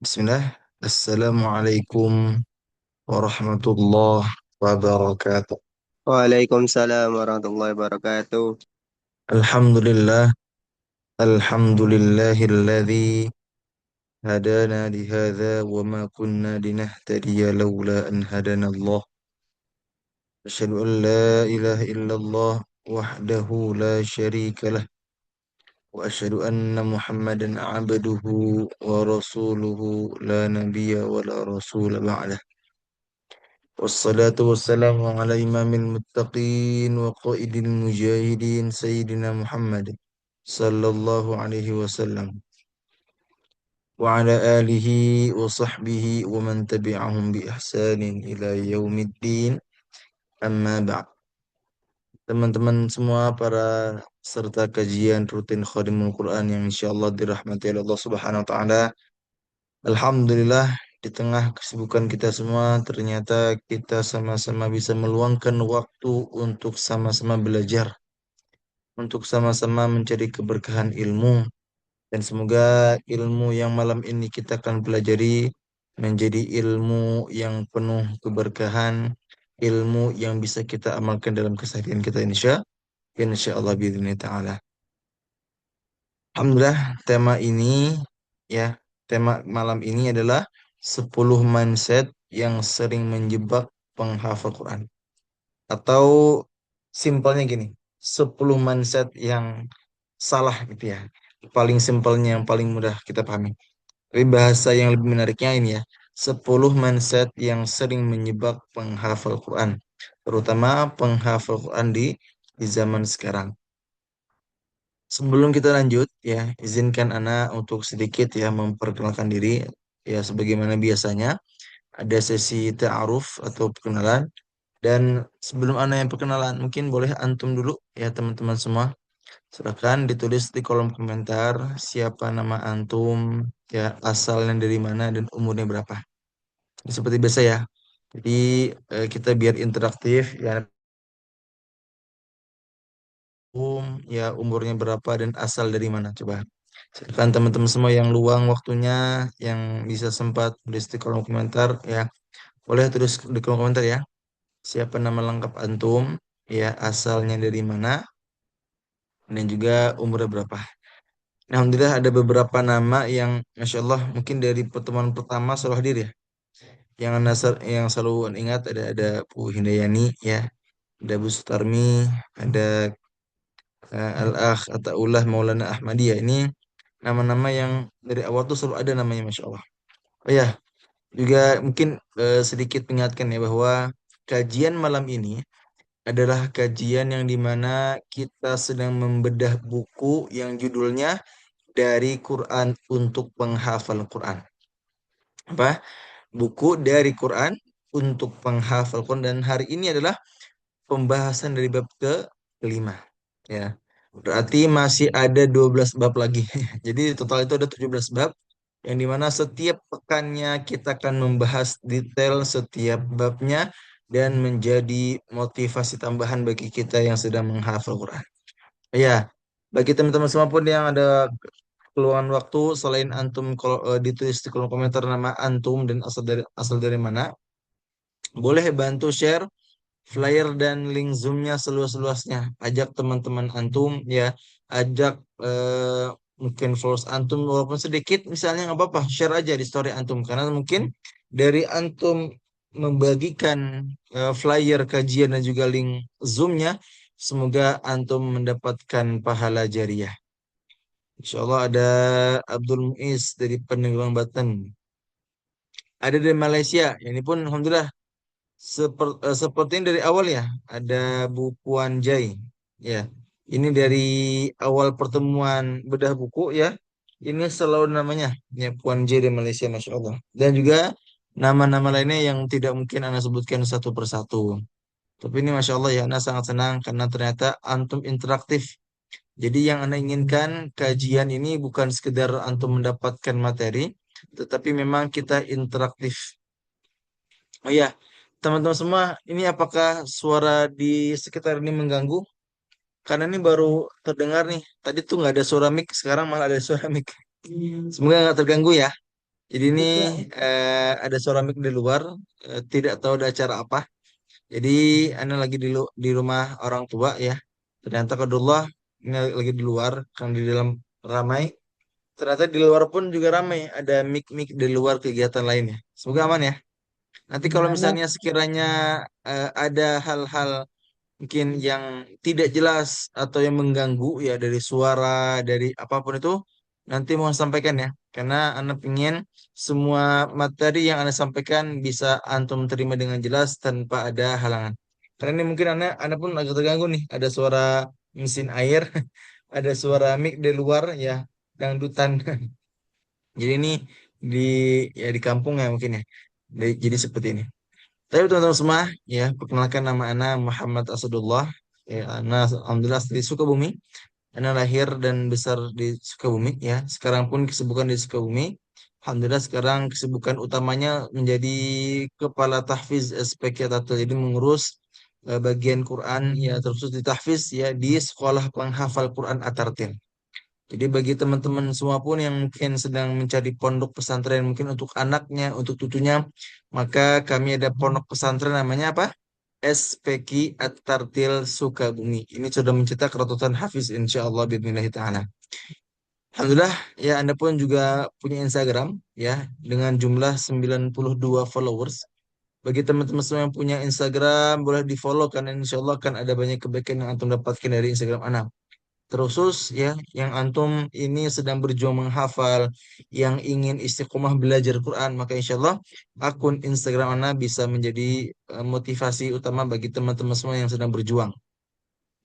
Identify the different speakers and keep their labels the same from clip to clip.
Speaker 1: Bismillah. Assalamualaikum warahmatullahi wabarakatuh.
Speaker 2: Waalaikumsalam warahmatullahi wabarakatuh.
Speaker 1: Alhamdulillah. Alhamdulillahilladzi hadana lihadza wa ma kunna linahtadiya laula an hadana Allah. Asyhadu an la ilaha illallah wahdahu la syarika lah wa asyhadu anna Muhammadan abduhu wa rasuluhu la nabiyya wa la rasula ba'dah. والصلاة والسلام على إمام المتقين وقائد المجاهدين سيدنا محمد صلى الله عليه وسلم وعلى آله وصحبه ومن تبعهم بإحسان إلى يوم الدين. أما بعد. Teman-teman semua para serta kajian rutin Khadimul Quran yang insya Allah dirahmati oleh Allah Subhanahu wa Ta'ala. Alhamdulillah, di tengah kesibukan kita semua, ternyata kita sama-sama bisa meluangkan waktu untuk sama-sama belajar, untuk sama-sama mencari keberkahan ilmu, dan semoga ilmu yang malam ini kita akan pelajari menjadi ilmu yang penuh keberkahan, ilmu yang bisa kita amalkan dalam keseharian kita insya Allah biidznillah ta'ala. Alhamdulillah, tema ini ya, tema malam ini adalah 10 mindset yang sering menjebak penghafal Quran. Atau simpelnya gini, 10 mindset yang salah gitu ya. Paling simpelnya, yang paling mudah kita pahami. Tapi bahasa yang lebih menariknya ini ya, 10 mindset yang sering menjebak penghafal Quran. Terutama penghafal Quran di zaman sekarang. Sebelum kita lanjut ya, izinkan Ana untuk sedikit ya memperkenalkan diri ya sebagaimana biasanya ada sesi ta'aruf atau perkenalan, dan sebelum Ana yang perkenalan mungkin boleh antum dulu ya teman-teman semua. Silakan ditulis di kolom komentar siapa nama antum, ya asalnya dari mana dan umurnya berapa. Seperti biasa ya. Jadi kita biar interaktif ya, ya umurnya berapa dan asal dari mana coba. Silakan teman-teman semua yang luang waktunya, yang bisa sempat tulis di kolom komentar ya. Boleh tulis di kolom komentar ya. Siapa nama lengkap antum, ya asalnya dari mana, dan juga umurnya berapa. Alhamdulillah ada beberapa nama yang Masya Allah mungkin dari pertemuan pertama selalu hadir ya. Yang selalu ingat ada Bu Hindayani ya, ada Bu Sutarmi, ada Al-Akh Ataullah Maulana Ahmadiyah. Ini nama-nama yang dari awal tuh selalu ada namanya Masya Allah. Oh ya, juga mungkin sedikit mengingatkan ya bahwa kajian malam ini adalah kajian yang dimana kita sedang membedah buku yang judulnya Dari Quran untuk Penghafal Quran. Apa? Buku dari Quran untuk penghafal Quran, dan hari ini adalah pembahasan dari bab kelima. Ya. Berarti masih ada 12 bab lagi. Jadi total itu ada 17 bab yang dimana setiap pekannya kita akan membahas detail setiap babnya dan menjadi motivasi tambahan bagi kita yang sedang menghafal Quran. Ya, bagi teman-teman semua pun yang ada keluangan waktu, selain antum kalau ditulis di kolom komentar nama antum dan asal dari mana, boleh bantu share flyer dan link Zoom-nya seluas-luasnya. Ajak teman-teman antum ya, ajak mungkin followers antum walaupun sedikit misalnya nggak apa-apa, share aja di story antum karena mungkin dari antum membagikan flyer kajian dan juga link Zoom-nya, semoga antum mendapatkan pahala jariah. Insya Allah ada Abdul Muiz dari Pandeglang Banten. Ada dari Malaysia. Ini pun Alhamdulillah seperti ini dari awal ya. Ada Bu Puan Jai. Ya, ini dari awal pertemuan bedah buku ya. Ini selalu namanya ya Puan Jai dari Malaysia, Masya Allah. Dan juga nama-nama lainnya yang tidak mungkin Anda sebutkan satu persatu. Tapi ini Masya Allah ya, Anda sangat senang karena ternyata antum interaktif. Jadi yang Anda inginkan kajian ini bukan sekedar antum mendapatkan materi, tetapi memang kita interaktif. Oh iya, teman-teman semua, ini apakah suara di sekitar ini mengganggu? Karena ini baru terdengar nih. Tadi tuh nggak ada suara mic, sekarang malah ada suara mic. Semoga nggak terganggu ya. Jadi ini ada suara mic di luar, tidak tahu ada acara apa. Jadi Anda lagi di rumah orang tua ya. Ternyata kedullah ini lagi di luar, kan di dalam ramai. Ternyata di luar pun juga ramai, ada mic-mic di luar kegiatan lainnya. Semoga aman ya. Nanti kalau misalnya sekiranya ada hal-hal mungkin yang tidak jelas atau yang mengganggu ya dari suara, dari apapun itu, nanti mohon sampaikan ya. Karena Anda ingin semua materi yang Anda sampaikan bisa antum terima dengan jelas tanpa ada halangan. Karena ini mungkin Anda pun agak terganggu nih, ada suara mesin air, ada suara mic di luar ya, dangdutan. Jadi ini di di kampung ya mungkin ya. Jadi seperti ini. Tapi teman-teman semua, ya, perkenalkan nama Ana Muhammad Asadullah. Ya, Ana alhamdulillah di Sukabumi. Ana lahir dan besar di Sukabumi, ya. Sekarang pun kesibukan di Sukabumi. Alhamdulillah sekarang kesibukan utamanya menjadi kepala tahfiz SPK Tatul. Jadi mengurus bagian Quran ya terkhusus di tahfiz ya di sekolah penghafal Quran At-Tartil. Jadi bagi teman-teman semua pun yang mungkin sedang mencari pondok pesantren mungkin untuk anaknya, untuk cucunya, maka kami ada pondok pesantren namanya apa? SPQ At-Tartil Sukabumi. Ini sudah mencetak ratusan hafiz insyaallah bismillah taala. Alhamdulillah ya Anda pun juga punya Instagram ya dengan jumlah 92 followers. Bagi teman-teman semua yang punya Instagram boleh di-follow karena insyaallah akan ada banyak kebaikan yang antum dapatkan dari Instagram Anda. Terkhusus ya, yang antum ini sedang berjuang menghafal, yang ingin istiqomah belajar Quran, maka insya Allah akun Instagram Anda bisa menjadi motivasi utama bagi teman-teman semua yang sedang berjuang.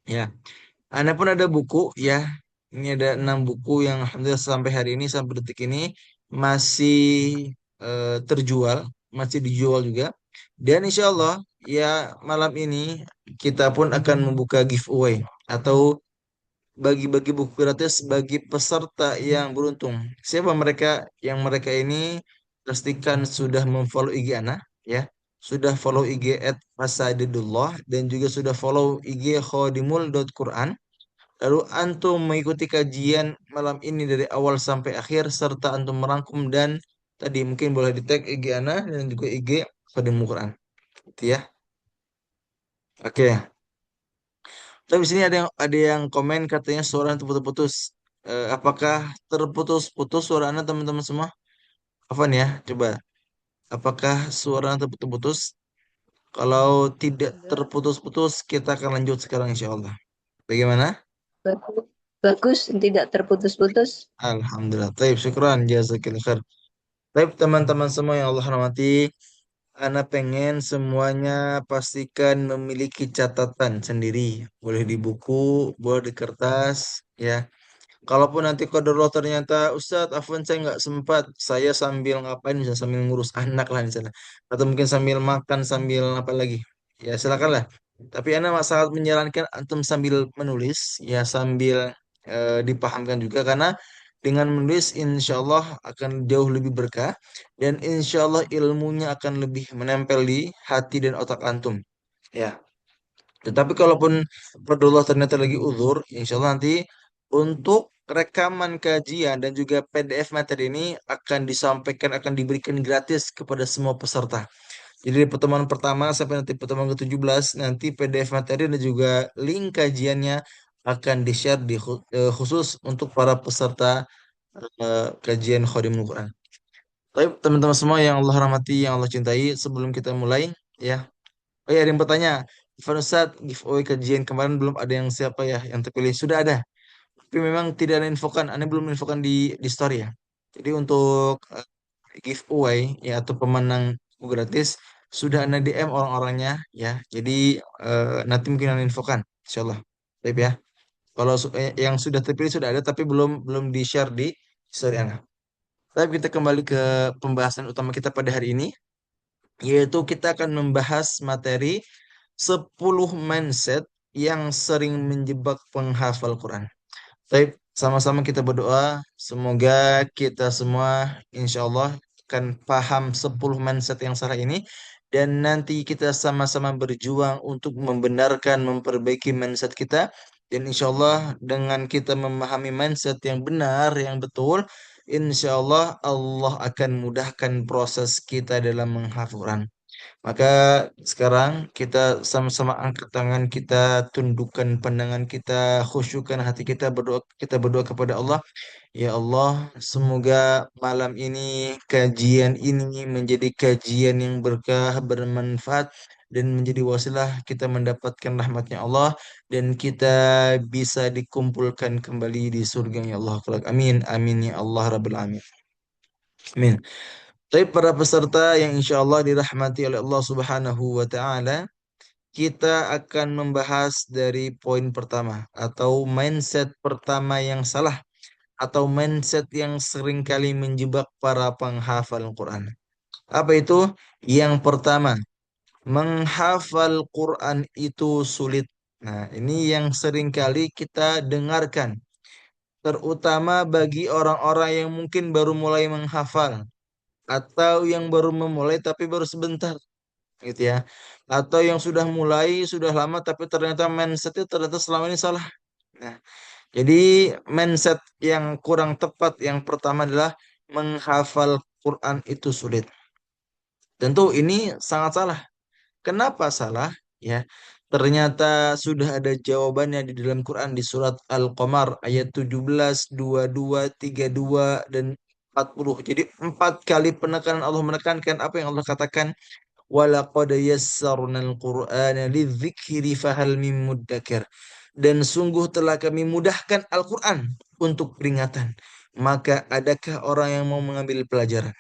Speaker 1: Ya, Anda pun ada buku ya. Ini ada 6 buku yang alhamdulillah sampai hari ini sampai detik ini masih terjual, masih dijual juga. Dan insya Allah ya malam ini kita pun akan membuka giveaway atau bagi-bagi buku gratis bagi peserta yang beruntung. Siapa mereka? Yang mereka ini pastikan sudah memfollow IG Ana, ya, sudah follow IG @fasadidullah dan juga sudah follow IG khodimul.quran. Lalu antum mengikuti kajian malam ini dari awal sampai akhir serta antum merangkum dan tadi mungkin boleh di tag IG Ana dan juga IG Khodimul Quran. Gitu ya. Oke. Tapi di sini ada yang komen katanya suara terputus-putus. Apakah terputus-putus suara Anda teman-teman semua? Afan ya, coba. Apakah suara Anda terputus-putus? Kalau tidak terputus-putus, kita akan lanjut sekarang insya Allah. Bagaimana?
Speaker 3: Bagus, bagus, tidak terputus-putus.
Speaker 1: Alhamdulillah. Taib, syukran. Jazakillah khair. Taib, teman-teman semua yang Allah rahmati. Ana pengen semuanya pastikan memiliki catatan sendiri. Boleh di buku, boleh di kertas, ya. Kalaupun nanti qadarullah ternyata Ustadz, Afwan saya nggak sempat, saya sambil ngapain, bisa sambil ngurus anak lah misalnya, atau mungkin sambil makan, sambil apa lagi, ya silakanlah. Tapi Ana sangat menyarankan antum sambil menulis, ya sambil dipahamkan juga karena dengan menulis insya Allah akan jauh lebih berkah dan insya Allah ilmunya akan lebih menempel di hati dan otak antum. Ya. Tetapi kalaupun Fadlullah ternyata lagi uzur, insya Allah nanti untuk rekaman kajian dan juga PDF materi ini akan disampaikan, akan diberikan gratis kepada semua peserta. Jadi dari pertemuan pertama sampai nanti pertemuan ke-17, nanti PDF materi dan juga link kajiannya akan di-share khusus untuk para peserta kajian Khodimul Quran. Baik, teman-teman semua yang Allah rahmati, yang Allah cintai, sebelum kita mulai, ya. Oh ya, ada yang bertanya, Irfan Ustadz, giveaway kajian kemarin belum ada yang siapa ya yang terpilih. Sudah ada, tapi memang tidak ada infokan. Anda belum infokan di story ya. Jadi untuk giveaway ya atau pemenang buku gratis sudah Anda DM orang-orangnya ya. Jadi nanti mungkin Anda infokan, Insya Allah. Baik ya. Kalau yang sudah terpilih sudah ada, tapi belum belum di share di story Anda. Tapi kita kembali ke pembahasan utama kita pada hari ini, yaitu kita akan membahas materi 10 mindset yang sering menjebak penghafal Quran. Baik, sama-sama kita berdoa. Semoga kita semua insya Allah akan paham 10 mindset yang salah ini. Dan nanti kita sama-sama berjuang untuk membenarkan, memperbaiki mindset kita. Dan insya Allah dengan kita memahami mindset yang benar, yang betul, insya Allah Allah akan mudahkan proses kita dalam menghafal Quran. Maka sekarang kita sama-sama angkat tangan kita, tundukkan pandangan kita, khusyukkan hati kita berdoa kepada Allah. Ya Allah, semoga malam ini, kajian ini menjadi kajian yang berkah, bermanfaat, dan menjadi wasilah kita mendapatkan rahmatnya Allah, dan kita bisa dikumpulkan kembali di surga ya Allah. Amin, amin ya Allah Rabbul Alamin. Amin. Tapi para peserta yang insya Allah dirahmati oleh Allah Subhanahu wa Ta'ala, kita akan membahas dari poin pertama atau mindset pertama yang salah atau mindset yang seringkali menjebak para penghafal Quran. Apa itu? Yang pertama, menghafal Quran itu sulit. Nah, ini yang seringkali kita dengarkan, terutama bagi orang-orang yang mungkin baru mulai menghafal atau yang baru memulai tapi baru sebentar gitu ya. Atau yang sudah mulai sudah lama tapi ternyata mindsetnya ternyata selama ini salah. Nah, jadi mindset yang kurang tepat yang pertama adalah menghafal Quran itu sulit. Tentu ini sangat salah. Kenapa salah? Ya, ternyata sudah ada jawabannya di dalam Quran di surat Al-Qamar ayat 17, 22, 32 dan 40. Jadi empat kali penekanan Allah menekankan apa yang Allah katakan. Walaqad yassarnal Qur'ana lidzikri fahal mim muddakir. Dan sungguh telah kami mudahkan Al-Quran untuk peringatan. Maka adakah orang yang mau mengambil pelajaran?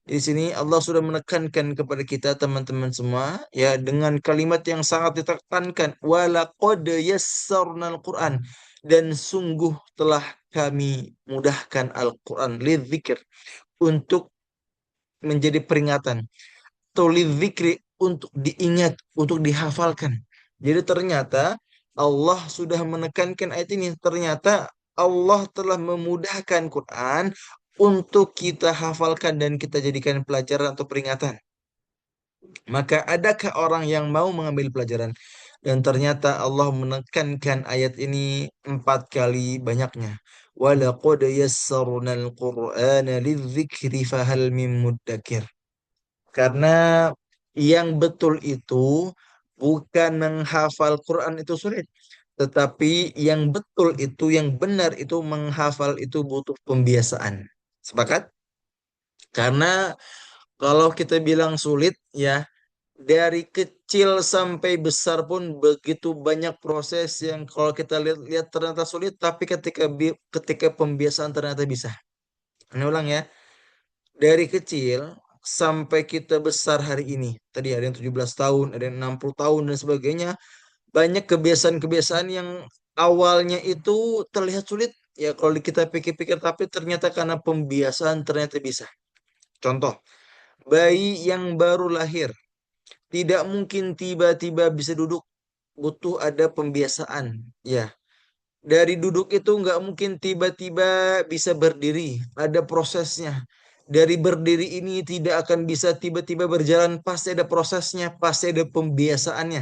Speaker 1: Di sini Allah sudah menekankan kepada kita teman-teman semua ya dengan kalimat yang sangat ditekankan walaqad yassarnal Qur'an, dan sungguh telah kami mudahkan Al-Qur'an lidzikir untuk menjadi peringatan, lidzikri untuk diingat, untuk dihafalkan. Jadi ternyata Allah sudah menekankan ayat ini. Ternyata Allah telah memudahkan Quran untuk kita hafalkan dan kita jadikan pelajaran atau peringatan. Maka adakah orang yang mau mengambil pelajaran? Dan ternyata Allah menekankan ayat ini empat kali banyaknya. Walaqad yassarnal Qur'ana lidzikri fahal mim muddakir. Karena yang betul itu bukan menghafal Quran itu sulit. Tetapi yang betul itu, yang benar itu menghafal itu butuh pembiasaan. Sepakat? Karena kalau kita bilang sulit ya, dari kecil sampai besar pun begitu banyak proses yang kalau kita lihat ternyata sulit, tapi ketika pembiasaan ternyata bisa. Ini ulang ya. Dari kecil sampai kita besar hari ini. Tadi ada yang 17 tahun, ada yang 60 tahun dan sebagainya. Banyak kebiasaan-kebiasaan yang awalnya itu terlihat sulit. Ya kalau kita pikir-pikir tapi ternyata karena pembiasaan ternyata bisa. Contoh, bayi yang baru lahir tidak mungkin tiba-tiba bisa duduk. Butuh ada pembiasaan. Ya, dari duduk itu nggak mungkin tiba-tiba bisa berdiri. Ada prosesnya. Dari berdiri ini tidak akan bisa tiba-tiba berjalan. Pasti ada prosesnya. Pasti ada pembiasaannya.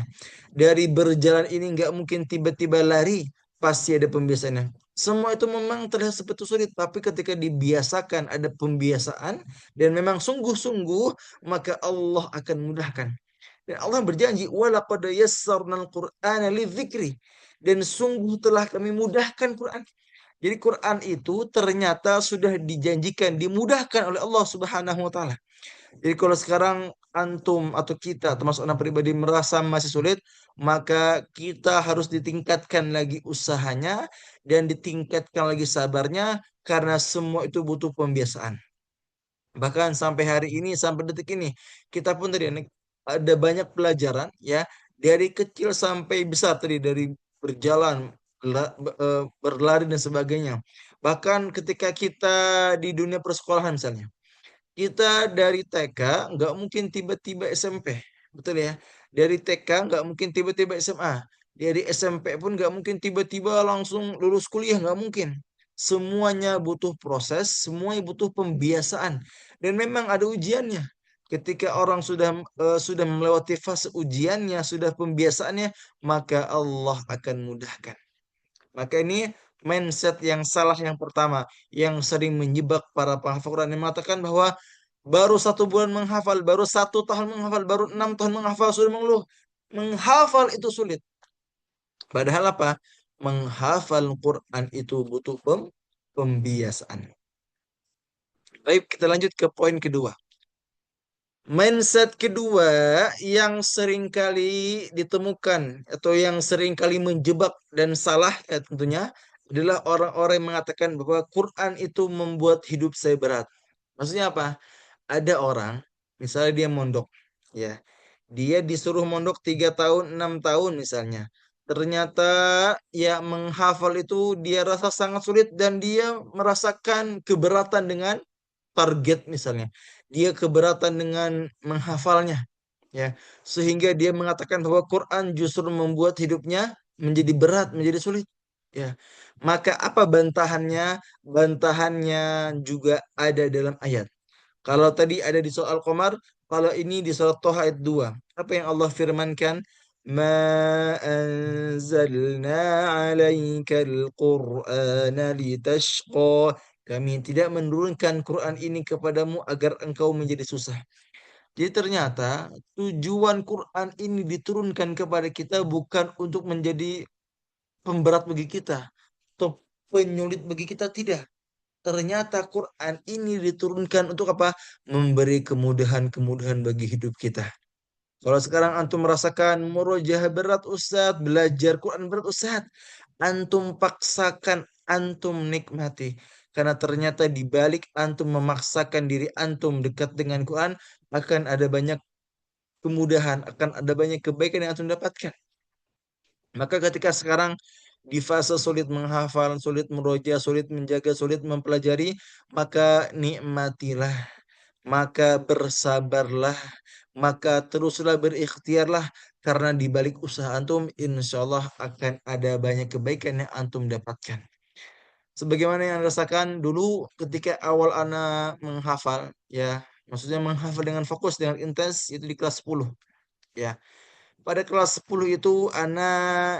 Speaker 1: Dari berjalan ini nggak mungkin tiba-tiba lari. Pasti ada pembiasaannya. Semua itu memang terlihat seperti sulit. Tapi ketika dibiasakan ada pembiasaan. Dan memang sungguh-sungguh. Maka Allah akan mudahkan. Dan Allah berjanji, walaqad yassarnal Qur'ana lidzikri. Dan sungguh telah kami mudahkan Quran. Jadi Quran itu ternyata sudah dijanjikan, dimudahkan oleh Allah Subhanahu wa taala. Jadi kalau sekarang antum atau kita termasuk anak pribadi merasa masih sulit, maka kita harus ditingkatkan lagi usahanya dan ditingkatkan lagi sabarnya karena semua itu butuh pembiasaan. Bahkan sampai hari ini, sampai detik ini, kita pun tadi ada banyak pelajaran ya dari kecil sampai besar tadi dari berjalan, berlari dan sebagainya. Bahkan ketika kita di dunia persekolahan misalnya, kita dari TK nggak mungkin tiba-tiba SMP, betul ya? Dari TK nggak mungkin tiba-tiba SMA. Dari SMP pun nggak mungkin tiba-tiba langsung lulus kuliah, nggak mungkin. Semuanya butuh proses, semuanya butuh pembiasaan, dan memang ada ujiannya. Ketika orang sudah melewati fase ujiannya, sudah pembiasaannya, maka Allah akan mudahkan. Maka ini mindset yang salah yang pertama, yang sering menjebak para penghafal Quran yang mengatakan bahwa baru 1 bulan menghafal, baru 1 tahun menghafal, baru 6 tahun menghafal sudah mengeluh. Menghafal itu sulit. Padahal apa? Menghafal Quran itu butuh pembiasaan. Baik, kita lanjut ke poin kedua. Mindset kedua yang sering kali ditemukan atau yang sering kali menjebak dan salah ya tentunya adalah orang-orang yang mengatakan bahwa Quran itu membuat hidup saya berat. Maksudnya apa? Ada orang, misalnya dia mondok, ya, dia disuruh mondok 3 tahun, 6 tahun misalnya. Ternyata ya menghafal itu dia rasa sangat sulit dan dia merasakan keberatan dengan target misalnya. Dia keberatan dengan menghafalnya, ya. Sehingga dia mengatakan bahwa Quran justru membuat hidupnya menjadi berat, menjadi sulit. Ya. Maka apa bantahannya? Bantahannya juga ada dalam ayat. Kalau tadi ada di soal Qamar, kalau ini di surat Toha ayat 2. Apa yang Allah firmankan? Ma anzalna 'alaikal Qur'ana litashqa. Kami tidak menurunkan Quran ini kepadamu agar engkau menjadi susah. Jadi ternyata tujuan Quran ini diturunkan kepada kita bukan untuk menjadi pemberat bagi kita atau penyulit bagi kita, tidak. Ternyata Quran ini diturunkan untuk apa? Memberi kemudahan-kemudahan bagi hidup kita. Kalau sekarang antum merasakan murojaah berat Ustaz, belajar Quran berat Ustaz, antum paksakan, antum nikmati. Karena ternyata di balik antum memaksakan diri antum dekat dengan Quran, akan ada banyak kemudahan, akan ada banyak kebaikan yang antum dapatkan. Maka ketika sekarang di fase sulit menghafal, sulit meroja, sulit menjaga, sulit mempelajari, maka nikmatilah, maka bersabarlah, maka teruslah berikhtiarlah, karena di balik usaha antum, insya Allah akan ada banyak kebaikan yang antum dapatkan. Sebagaimana yang Anda rasakan dulu ketika awal Ana menghafal, ya, maksudnya menghafal dengan fokus, dengan intens, itu di kelas 10, ya. Pada kelas 10 itu Ana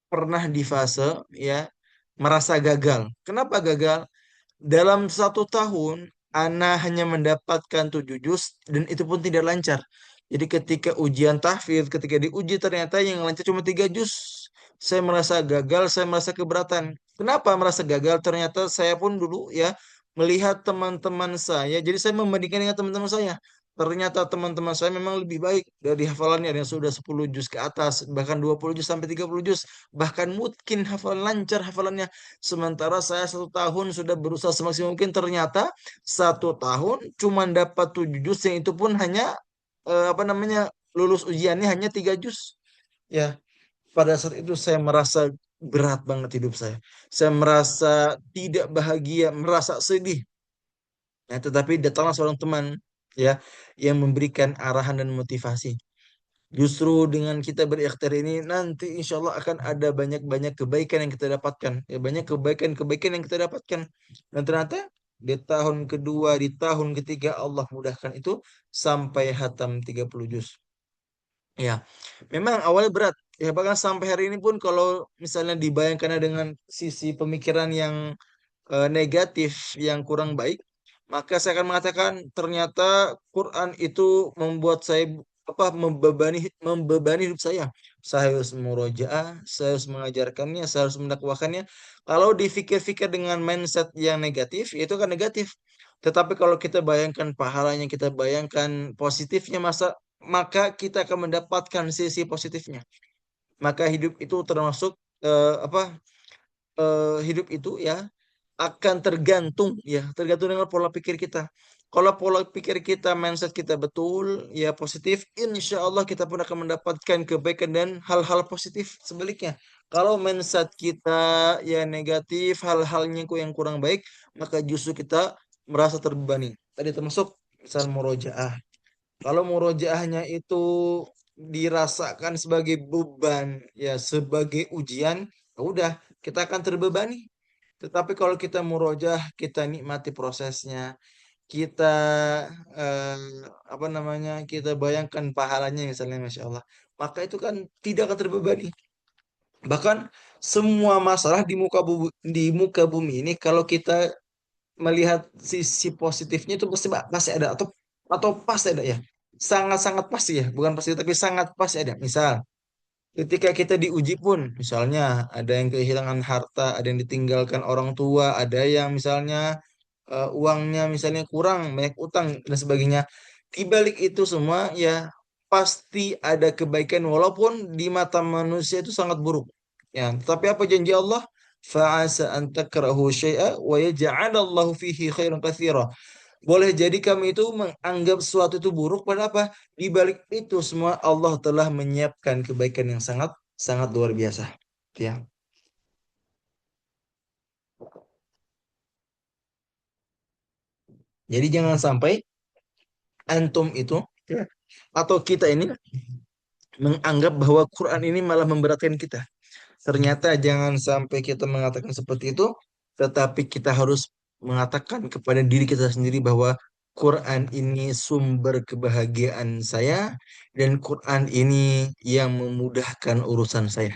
Speaker 1: pernah di fase ya merasa gagal. Kenapa gagal? Dalam 1 tahun Ana hanya mendapatkan 7 juz dan itu pun tidak lancar. Jadi ketika ujian tahfidz, ketika diuji ternyata yang lancar cuma 3 juz. Saya merasa gagal, saya merasa keberatan. Kenapa merasa gagal? Ternyata saya pun dulu ya melihat teman-teman saya. Jadi saya membandingkan dengan teman-teman saya. Ternyata teman-teman saya memang lebih baik dari hafalannya, ada yang sudah 10 juz ke atas, bahkan 20 juz sampai 30 juz, bahkan mungkin hafalan lancar hafalannya. Sementara saya 1 tahun sudah berusaha semaksimal mungkin, ternyata 1 tahun cuma dapat 7 juz, yang itu pun hanya apa namanya, lulus ujiannya hanya 3 juz. Ya, pada saat itu saya merasa berat banget hidup saya. Saya merasa tidak bahagia, merasa sedih. Nah, tetapi datanglah seorang teman ya yang memberikan arahan dan motivasi. Justru dengan kita berikhtiar ini nanti insya Allah akan ada banyak-banyak kebaikan yang kita dapatkan. Ya, banyak kebaikan-kebaikan yang kita dapatkan. Dan ternyata di tahun kedua, di tahun ketiga Allah mudahkan itu sampai hatam 30 juz. Ya, memang awalnya berat. Ya, bahkan sampai hari ini pun kalau misalnya dibayangkan dengan sisi pemikiran yang negatif, yang kurang baik, maka saya akan mengatakan ternyata Quran itu membuat saya apa, membebani hidup saya. Saya harus murojaah, saya harus mengajarkannya, saya harus mendakwakannya. Kalau dipikir-pikir dengan mindset yang negatif, itu kan negatif. Tetapi kalau kita bayangkan pahalanya, kita bayangkan positifnya, maka kita akan mendapatkan sisi positifnya. Maka hidup itu termasuk apa? Hidup itu ya akan tergantung, ya tergantung dengan pola pikir kita. Kalau pola pikir kita, mindset kita betul ya positif, insya Allah kita pun akan mendapatkan kebaikan dan hal-hal positif. Sebaliknya, kalau mindset kita ya negatif, hal-halnya yang kurang baik, maka justru kita merasa terbebani. Tadi termasuk misal murojaah. Kalau murojaahnya itu dirasakan sebagai beban, ya sebagai ujian, ya udah kita akan terbebani. Tetapi kalau kita murojaah, kita nikmati prosesnya, kita eh, apa namanya, kita bayangkan pahalanya misalnya, masya Allah, maka itu kan tidak akan terbebani. Bahkan Semua masalah di muka bumi ini kalau kita melihat sisi positifnya itu pasti pasti ada atau pasti ada ya. Sangat-sangat pasti ya, bukan pasti tapi sangat pasti ada. Misal ketika kita diuji pun, misalnya ada yang kehilangan harta, ada yang ditinggalkan orang tua, ada yang misalnya uangnya misalnya kurang, banyak utang dan sebagainya. Di balik itu semua ya pasti ada kebaikan walaupun di mata manusia itu sangat buruk. Ya, tapi apa janji Allah? Fa'asa an takrahu syai'a wa yaj'alallahu fihi khairan katsira. Boleh jadi kami itu menganggap sesuatu itu buruk, padahal apa? Di balik itu semua Allah telah menyiapkan kebaikan yang sangat sangat luar biasa. Ya. Jadi jangan sampai antum itu ya, atau kita ini menganggap bahwa Quran ini malah memberatkan kita. Ternyata jangan sampai kita mengatakan seperti itu, tetapi kita harus mengatakan kepada diri kita sendiri bahwa Quran ini sumber kebahagiaan saya dan Quran ini yang memudahkan urusan saya.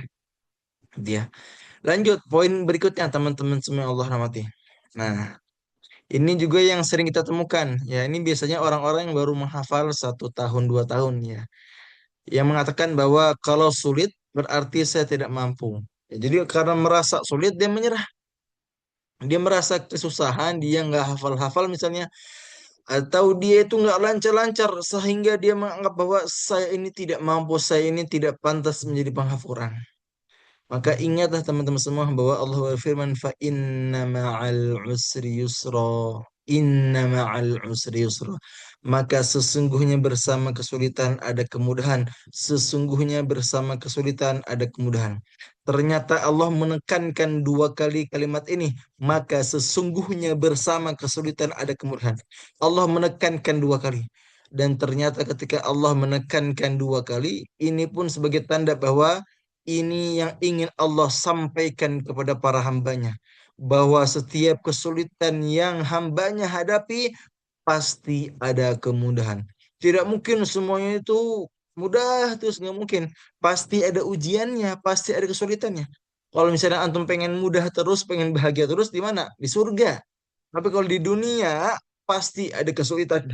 Speaker 1: Dia. Lanjut poin berikutnya teman-teman semua yang Allah rahmati. Nah, ini juga yang sering kita temukan. Ya, ini biasanya orang-orang yang baru menghafal 1 tahun 2 tahun ya, yang mengatakan bahwa kalau sulit berarti saya tidak mampu. Ya, jadi karena merasa sulit dia menyerah. Dia merasa kesusahan, dia nggak hafal-hafal misalnya, atau dia itu nggak lancar-lancar sehingga dia menganggap bahwa saya ini tidak mampu, saya ini tidak pantas menjadi penghafal Quran. Maka ingatlah teman-teman semua bahwa Allah berfirman, fa inna ma'al usri yusra. Inna ma'al usri yusra. Maka sesungguhnya bersama kesulitan ada kemudahan. Sesungguhnya bersama kesulitan ada kemudahan. Ternyata Allah menekankan 2 kali kalimat ini. Maka sesungguhnya bersama kesulitan ada kemudahan. Allah menekankan 2 kali. Dan ternyata ketika Allah menekankan 2 kali, ini pun sebagai tanda bahwa ini yang ingin Allah sampaikan kepada para hambanya. Bahwa setiap kesulitan yang hambanya hadapi, pasti ada kemudahan. Tidak mungkin semuanya itu mudah terus, nggak mungkin. Pasti ada ujiannya, pasti ada kesulitannya. Kalau misalnya antum pengen mudah terus, pengen bahagia terus, di mana? Di surga. Tapi kalau di dunia, pasti ada kesulitan.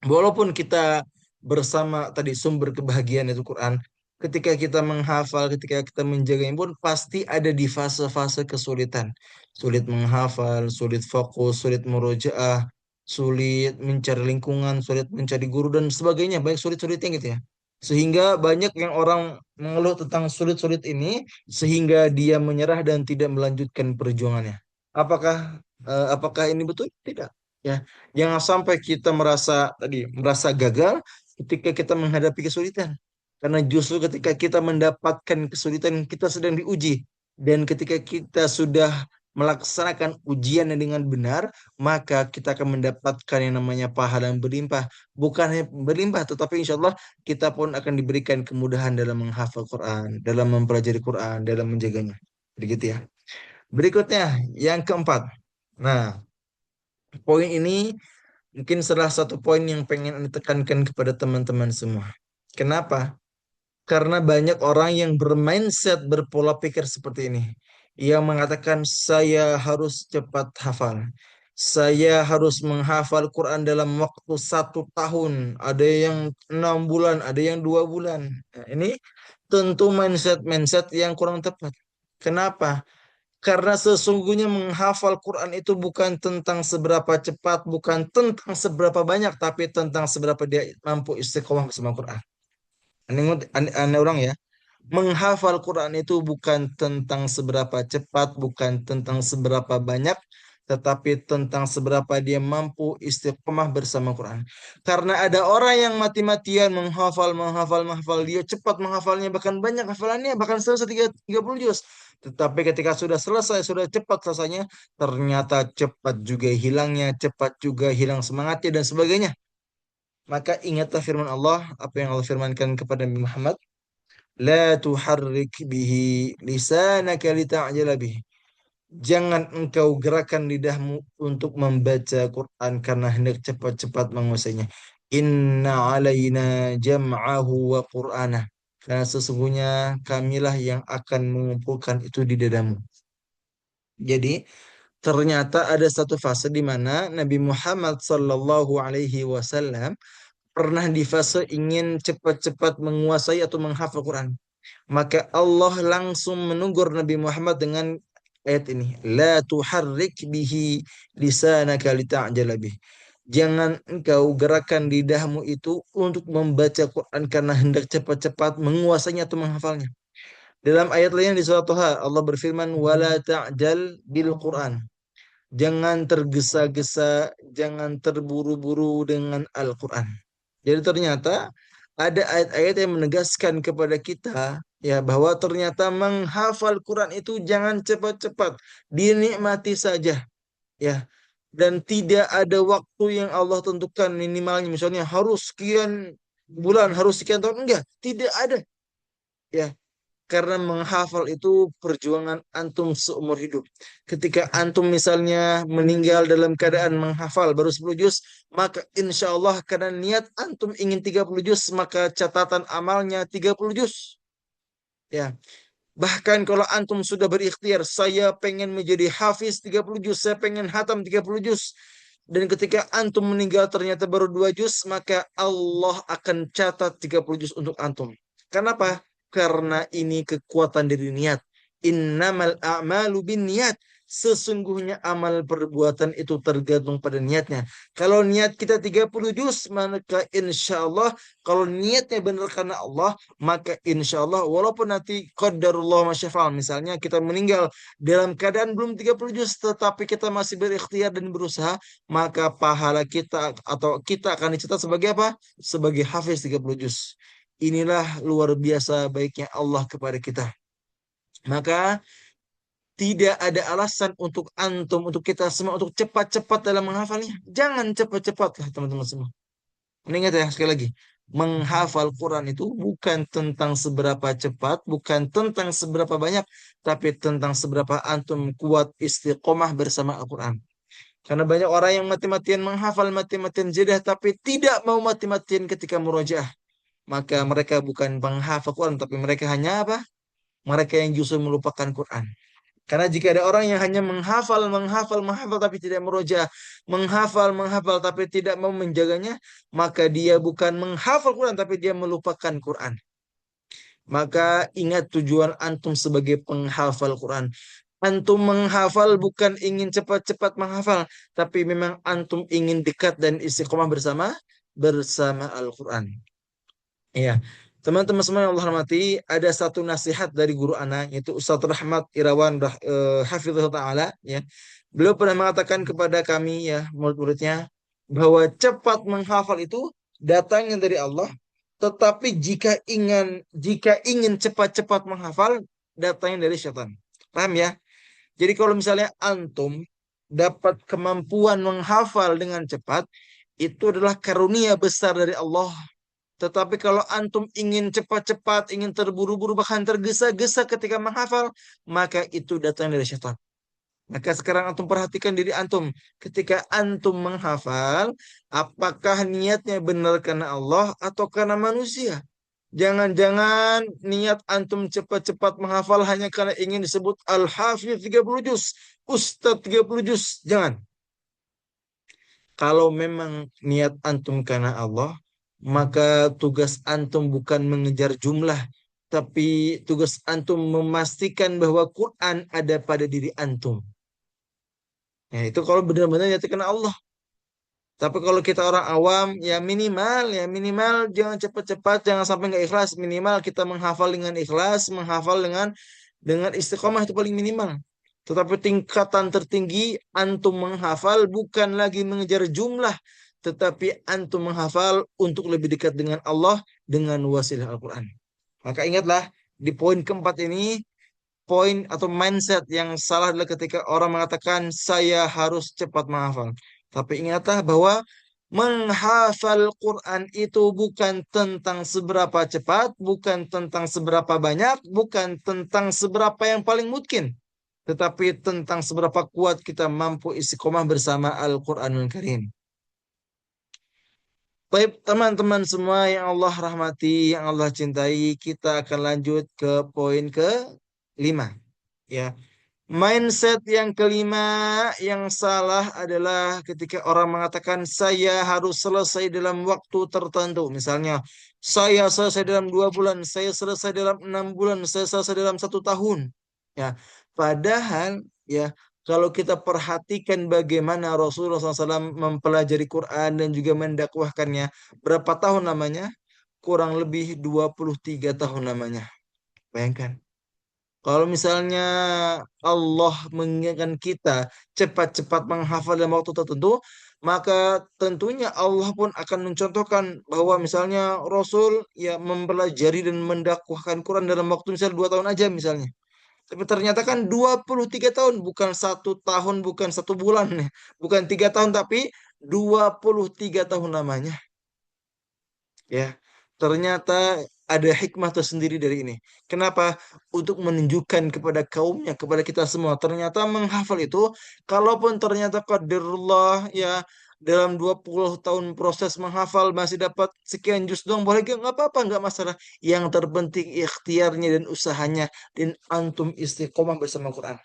Speaker 1: Walaupun kita bersama tadi sumber kebahagiaan itu Quran, ketika kita menghafal, ketika kita menjaganya pun pasti ada di fase-fase kesulitan. Sulit menghafal, sulit fokus, sulit murojaah, sulit mencari lingkungan, sulit mencari guru dan sebagainya, baik sulit-sulitnya gitu ya. Sehingga banyak yang orang mengeluh tentang sulit-sulit ini sehingga dia menyerah dan tidak melanjutkan perjuangannya. Apakah ini betul? Tidak. Ya, jangan sampai kita merasa gagal ketika kita menghadapi kesulitan. Karena justru ketika kita mendapatkan kesulitan, kita sedang diuji. Dan ketika kita sudah melaksanakan ujian dengan benar, maka kita akan mendapatkan yang namanya pahala yang berlimpah. Bukan hanya berlimpah, tetapi insya Allah kita pun akan diberikan kemudahan dalam menghafal Quran, dalam mempelajari Quran, dalam menjaganya. Begitu ya. Berikutnya, yang keempat. Nah, poin ini mungkin salah satu poin yang pengen ditekankan kepada teman-teman semua. Kenapa? Karena banyak orang yang bermindset berpola pikir seperti ini. Yang mengatakan saya harus cepat hafal. Saya harus menghafal Quran dalam waktu 1 tahun. Ada yang 6 bulan, ada yang 2 bulan. Nah, ini tentu mindset-mindset yang kurang tepat. Kenapa? Karena sesungguhnya menghafal Quran itu bukan tentang seberapa cepat, bukan tentang seberapa banyak, tapi tentang seberapa dia mampu istiqomah bersama Quran. Aneh orang ya. Menghafal Quran itu bukan tentang seberapa cepat, bukan tentang seberapa banyak, tetapi tentang seberapa dia mampu istiqomah bersama Quran. Karena ada orang yang mati-matian menghafal, menghafal, menghafal. Dia cepat menghafalnya, bahkan banyak hafalannya, bahkan selesai 30 juz. Tetapi ketika sudah selesai, sudah cepat selesainya, ternyata cepat juga hilangnya, cepat juga hilang semangatnya, dan sebagainya. Maka ingatlah firman Allah, apa yang Allah firmankan kepada Nabi Muhammad, La tuharrik bihi lisanaka lita'jala bihi. Jangan engkau gerakan lidahmu untuk membaca Quran karena hendak cepat-cepat menguasainya. Inna alaina jam'ahu wa qur'anah. Karena sesungguhnya kamilah yang akan mengumpulkan itu di dadamu. Jadi ternyata ada satu fase di mana Nabi Muhammad Sallallahu Alaihi Wasallam pernah di fase ingin cepat-cepat menguasai atau menghafal Quran. Maka Allah langsung menegur Nabi Muhammad dengan ayat ini. La tuharrik bihi lisanaka lita'jala bih. Jangan engkau gerakan lidahmu itu untuk membaca Quran karena hendak cepat-cepat menguasainya atau menghafalnya. Dalam ayat lain di surat Thaha Allah berfirman wala ta'jal bil Quran. Jangan tergesa-gesa, jangan terburu-buru dengan Al-Quran. Jadi ternyata ada ayat-ayat yang menegaskan kepada kita ya bahwa ternyata menghafal Quran itu jangan cepat-cepat, dinikmati saja ya. Dan tidak ada waktu yang Allah tentukan minimalnya misalnya harus sekian bulan, harus sekian tahun, enggak, tidak ada ya. Karena menghafal itu perjuangan antum seumur hidup. Ketika antum misalnya meninggal dalam keadaan menghafal baru 10 juz, maka insya Allah karena niat antum ingin 30 juz, maka catatan amalnya 30 juz. Ya, bahkan kalau antum sudah berikhtiar, saya pengen menjadi hafiz 30 juz, saya pengen hatam 30 juz. Dan ketika antum meninggal ternyata baru 2 juz, maka Allah akan catat 30 juz untuk antum. Kenapa? Karena ini kekuatan dari niat. Innamal a'malu bin niat. Sesungguhnya amal perbuatan itu tergantung pada niatnya. Kalau niat kita 30 juz, maka insya Allah, kalau niatnya benar karena Allah, maka insya Allah walaupun nanti qadarullah masyafal, misalnya kita meninggal dalam keadaan belum 30 juz, tetapi kita masih berikhtiar dan berusaha, maka pahala kita atau kita akan dicatat sebagai apa? Sebagai hafiz 30 juz. Inilah luar biasa baiknya Allah kepada kita. Maka tidak ada alasan untuk antum, untuk kita semua, untuk cepat-cepat dalam menghafalnya. Jangan cepat-cepat lah teman-teman semua. Ingat ya sekali lagi. Menghafal Quran itu bukan tentang seberapa cepat, bukan tentang seberapa banyak, tapi tentang seberapa antum kuat istiqomah bersama Al-Quran. Karena banyak orang yang mati-matian menghafal, mati-matian jedah, tapi tidak mau mati-matian ketika murojaah. Maka mereka bukan penghafal Quran, tapi mereka hanya apa? Mereka yang justru melupakan Quran. Karena jika ada orang yang hanya menghafal, menghafal, menghafal, tapi tidak meroja, menghafal, menghafal, tapi tidak mau menjaganya, maka dia bukan menghafal Quran, tapi dia melupakan Quran. Maka ingat tujuan antum sebagai penghafal Quran. Antum menghafal bukan ingin cepat-cepat menghafal, tapi memang antum ingin dekat dan istiqomah bersama Al-Quran. Iya, teman-teman semua yang Allah hormati, ada satu nasihat dari guru anak, yaitu Ustaz Rahmat Irawan Hafizahullah Ta'ala, ya. Beliau pernah mengatakan kepada kami, ya, murid-muridnya, bahwa cepat menghafal itu datangnya dari Allah, tetapi jika ingin cepat-cepat menghafal, datangnya dari syaitan. Paham ya? Jadi kalau misalnya antum dapat kemampuan menghafal dengan cepat, itu adalah karunia besar dari Allah. Tetapi kalau antum ingin cepat-cepat, ingin terburu-buru, bahkan tergesa-gesa ketika menghafal, maka itu datang dari syaitan. Maka sekarang antum perhatikan diri antum. Ketika antum menghafal, apakah niatnya benar karena Allah atau karena manusia? Jangan-jangan niat antum cepat-cepat menghafal hanya karena ingin disebut Al-Hafiz 30 juz, Ustadz 30 juz. Jangan. Kalau memang niat antum karena Allah, maka tugas antum bukan mengejar jumlah, tapi tugas antum memastikan bahwa Quran ada pada diri antum. Ya, itu kalau benar-benar niat karena Allah. Tapi kalau kita orang awam, ya minimal jangan cepat-cepat, jangan sampai nggak ikhlas. Minimal kita menghafal dengan ikhlas, menghafal dengan istiqomah itu paling minimal. Tetapi tingkatan tertinggi antum menghafal bukan lagi mengejar jumlah, tetapi antum menghafal untuk lebih dekat dengan Allah dengan wasilah Al-Quran. Maka ingatlah di poin keempat ini, poin atau mindset yang salah adalah ketika orang mengatakan saya harus cepat menghafal. Tapi ingatlah bahwa menghafal Quran itu bukan tentang seberapa cepat, bukan tentang seberapa banyak, bukan tentang seberapa yang paling mungkin, tetapi tentang seberapa kuat kita mampu istiqomah bersama Al-Quranul Karim. Baik, teman-teman semua yang Allah rahmati, yang Allah cintai, kita akan lanjut ke poin ke-5. Ya, mindset yang kelima yang salah adalah ketika orang mengatakan saya harus selesai dalam waktu tertentu. Misalnya, saya selesai dalam 2 bulan, saya selesai dalam 6 bulan, saya selesai dalam 1 tahun. Ya, padahal ya kalau kita perhatikan bagaimana Rasulullah SAW mempelajari Quran dan juga mendakwahkannya, berapa tahun namanya? Kurang lebih 23 tahun namanya. Bayangkan. Kalau misalnya Allah menginginkan kita cepat-cepat menghafal dalam waktu tertentu, maka tentunya Allah pun akan mencontohkan bahwa misalnya Rasul ya mempelajari dan mendakwahkan Quran dalam waktu misalnya 2 tahun aja misalnya. Tapi ternyata kan 23 tahun, bukan 1 tahun, bukan 1 bulan, bukan 3 tahun, tapi 23 tahun namanya. Ya, ternyata ada hikmah tersendiri dari ini. Kenapa? Untuk menunjukkan kepada kaumnya, kepada kita semua. Ternyata menghafal itu, kalaupun ternyata qadarullah ya dalam 20 tahun proses menghafal masih dapat sekian juz dong, boleh gak? Nggak apa-apa, nggak masalah. Yang terpenting ikhtiarnya dan usahanya dan antum istiqomah bersama Quran.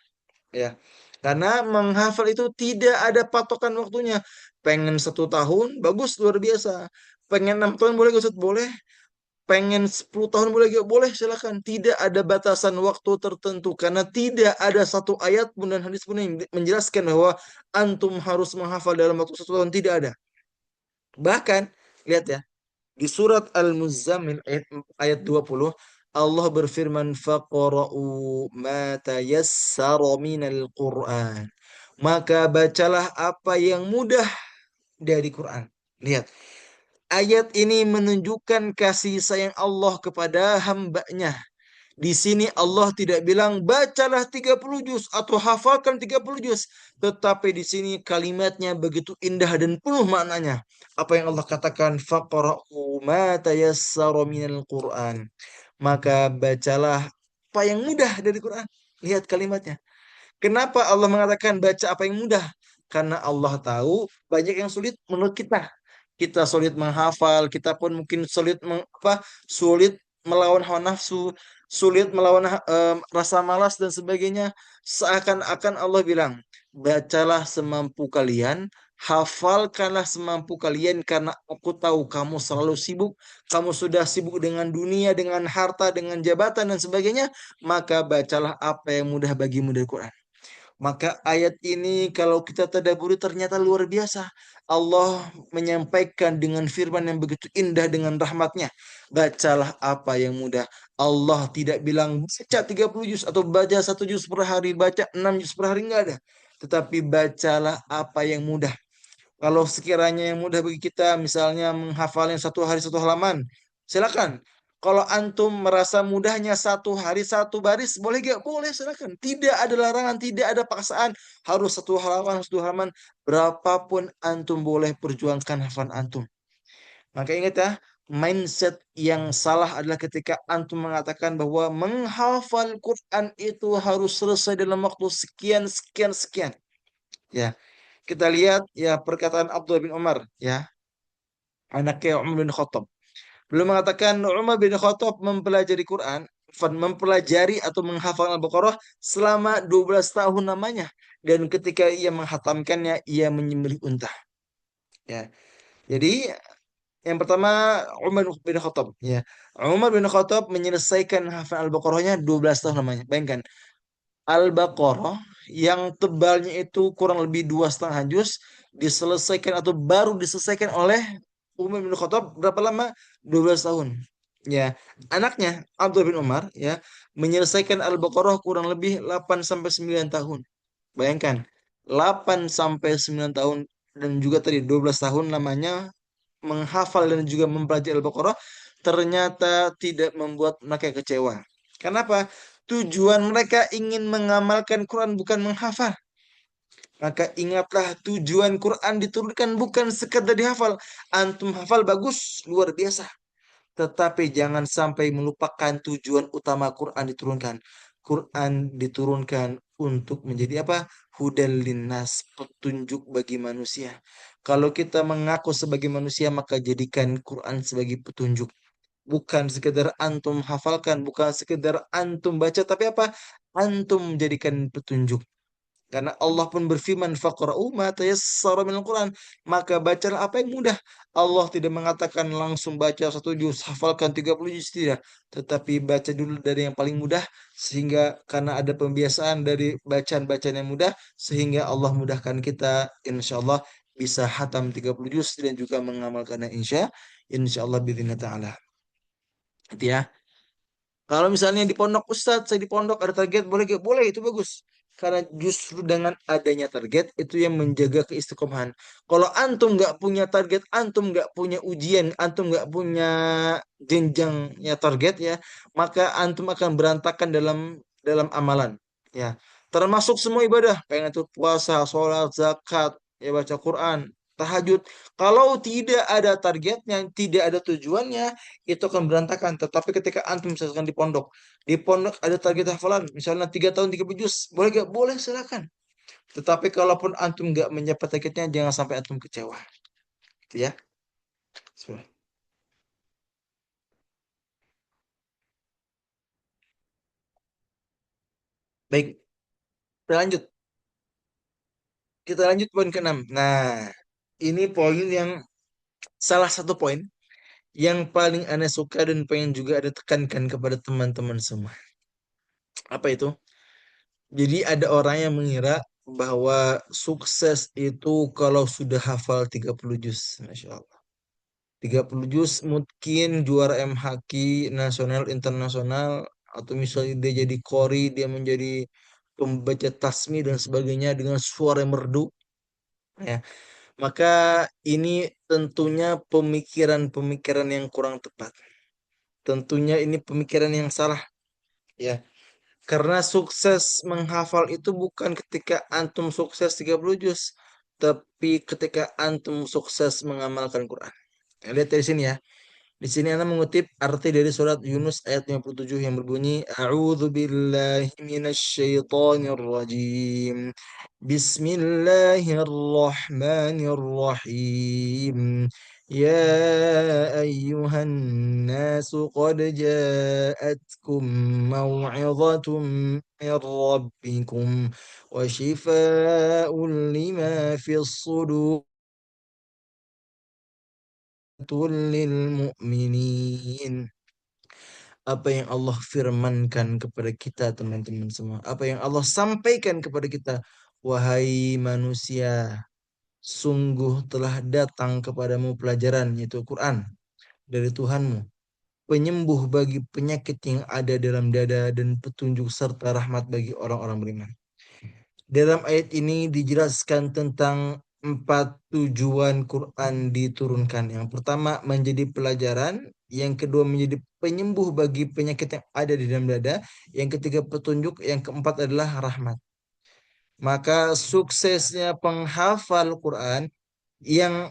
Speaker 1: Ya, karena menghafal itu tidak ada patokan waktunya. Pengen 1 tahun, bagus, luar biasa. Pengen 6 tahun boleh, Ustaz? Boleh. Pengen 10 tahun boleh, gak? Boleh, silakan. Tidak ada batasan waktu tertentu. Karena tidak ada satu ayat pun dan hadis pun yang menjelaskan bahwa antum harus menghafal dalam waktu 1 tahun. Tidak ada. Bahkan, lihat ya, di surat Al-Muzammil ayat 20, Allah berfirman, "Faqra'u ma tayassara minal Qur'an." Maka bacalah apa yang mudah dari Quran. Lihat, ayat ini menunjukkan kasih sayang Allah kepada hambanya. Di sini Allah tidak bilang bacalah 30 juz atau hafalkan 30 juz. Tetapi di sini kalimatnya begitu indah dan penuh maknanya. Apa yang Allah katakan? Faqra'u ma tayassara minal Qur'an. Maka bacalah apa yang mudah dari Quran. Lihat kalimatnya. Kenapa Allah mengatakan baca apa yang mudah? Karena Allah tahu banyak yang sulit menurut kita. Kita sulit menghafal, kita pun mungkin sulit melawan hawa nafsu, sulit melawan rasa malas dan sebagainya. Seakan-akan Allah bilang, bacalah semampu kalian, hafalkanlah semampu kalian karena aku tahu kamu selalu sibuk, kamu sudah sibuk dengan dunia, dengan harta, dengan jabatan dan sebagainya, maka bacalah apa yang mudah bagimu dari Quran. Maka ayat ini kalau kita tadabburi ternyata luar biasa. Allah menyampaikan dengan firman yang begitu indah dengan rahmatnya. Bacalah apa yang mudah. Allah tidak bilang baca 30 juz atau baca 1 juz per hari, baca 6 juz per hari, enggak ada. Tetapi bacalah apa yang mudah. Kalau sekiranya yang mudah bagi kita, misalnya menghafal yang 1 hari 1 halaman, silakan. Kalau antum merasa mudahnya 1 hari 1 baris, boleh gak? Boleh, silakan. Tidak ada larangan, tidak ada paksaan. Harus 1 halaman, 1 halaman. Berapapun antum boleh perjuangkan hafalan antum. Maka ingat ya, mindset yang salah adalah ketika antum mengatakan bahwa menghafal Quran itu harus selesai dalam waktu sekian, sekian, sekian. Ya, kita lihat ya perkataan Abdullah bin Umar ya, anaknya Umar bin Khattab. Beliau mengatakan Umar bin Khattab mempelajari Quran, mempelajari atau menghafal Al-Baqarah selama 12 tahun namanya. Dan ketika ia menghatamkannya, ia menyembelih unta. Ya. Jadi yang pertama Umar bin Khattab ya. Umar bin Khattab menyelesaikan hafalan Al-Baqarahnya 12 tahun namanya. Bayangkan Al-Baqarah yang tebalnya itu kurang lebih 2,5 juz diselesaikan atau baru diselesaikan oleh Umar bin Khattab berapa lama? 12 tahun. Ya, anaknya Abdullah bin Umar ya menyelesaikan Al-Baqarah kurang lebih 8 sampai 9 tahun. Bayangkan, 8 sampai 9 tahun dan juga tadi 12 tahun namanya menghafal dan juga mempelajari Al-Baqarah ternyata tidak membuat mereka kecewa. Kenapa? Tujuan mereka ingin mengamalkan Quran bukan menghafal. Maka ingatlah tujuan Quran diturunkan bukan sekedar dihafal. Antum hafal bagus, luar biasa. Tetapi jangan sampai melupakan tujuan utama Quran diturunkan. Quran diturunkan untuk menjadi apa? Hudal linnas, petunjuk bagi manusia. Kalau kita mengaku sebagai manusia, maka jadikan Quran sebagai petunjuk. Bukan sekedar antum hafalkan, bukan sekedar antum baca, tapi apa? Antum jadikan petunjuk. Karena Allah pun berfirman, "Faqra'u ma tayassara minal Quran." Maka bacalah apa yang mudah. Allah tidak mengatakan langsung baca satu juz, hafalkan 30 juz, tidak. Tetapi baca dulu dari yang paling mudah, sehingga karena ada pembiasaan dari bacaan-bacaan yang mudah, sehingga Allah mudahkan kita, insya Allah bisa hatam 30 juz dan juga mengamalkannya insya Allah bidzina ta'ala. Itu ya. Kalau misalnya di pondok Ustadz, saya di pondok ada target, boleh gak? Boleh, itu bagus. Karena justru dengan adanya target, itu yang menjaga keistiqomahan. Kalau antum nggak punya target, antum nggak punya ujian, antum nggak punya jenjangnya target ya, maka antum akan berantakan dalam amalan. Ya, termasuk semua ibadah, pengen itu puasa, sholat, zakat, ya baca Quran, tahajud. Kalau tidak ada targetnya, tidak ada tujuannya, itu akan berantakan. Tetapi ketika antum misalkan di pondok ada target hafalan, misalnya 3 tahun 30 juz, boleh gak? Boleh, silakan. Tetapi kalaupun antum nggak mencapai targetnya, jangan sampai antum kecewa. Gitu ya. Bismillah. Baik, kita lanjut. Kita lanjut poin ke-6. Nah, ini poin yang salah satu poin yang paling Anda suka dan pengen juga ada tekankan kepada teman-teman semua. Apa itu? Jadi ada orang yang mengira bahwa sukses itu kalau sudah hafal 30 juz. Masya Allah. 30 juz mungkin juara MHQ nasional internasional atau misalnya dia jadi qori, dia menjadi pembaca tasmi dan sebagainya dengan suara yang merdu ya. Maka ini tentunya pemikiran-pemikiran yang kurang tepat. Tentunya ini pemikiran yang salah ya. Karena sukses menghafal itu bukan ketika antum sukses 30 juz, tapi ketika antum sukses mengamalkan Quran. Lihat dari sini ya. Di sini Anda mengutip arti dari surat Yunus ayat 57 yang berbunyi, A'udzu billahi minasyaitonir rajim. Bismillahirrahmanirrahim. Ya ayyuhan nasu qad ja'atkum maw'izatun min rabbikum wa shifaa'un lima fis sudur lil mu'minin. Apa yang Allah firmankan kepada kita teman-teman semua, apa yang Allah sampaikan kepada kita, wahai manusia, sungguh telah datang kepadamu pelajaran yaitu Quran dari Tuhanmu, penyembuh bagi penyakit yang ada dalam dada dan petunjuk serta rahmat bagi orang-orang beriman. Dalam ayat ini dijelaskan tentang 4 tujuan Quran diturunkan. Yang pertama menjadi pelajaran, yang kedua menjadi penyembuh bagi penyakit yang ada di dalam dada, yang ketiga petunjuk, yang keempat adalah rahmat. Maka suksesnya penghafal Quran yang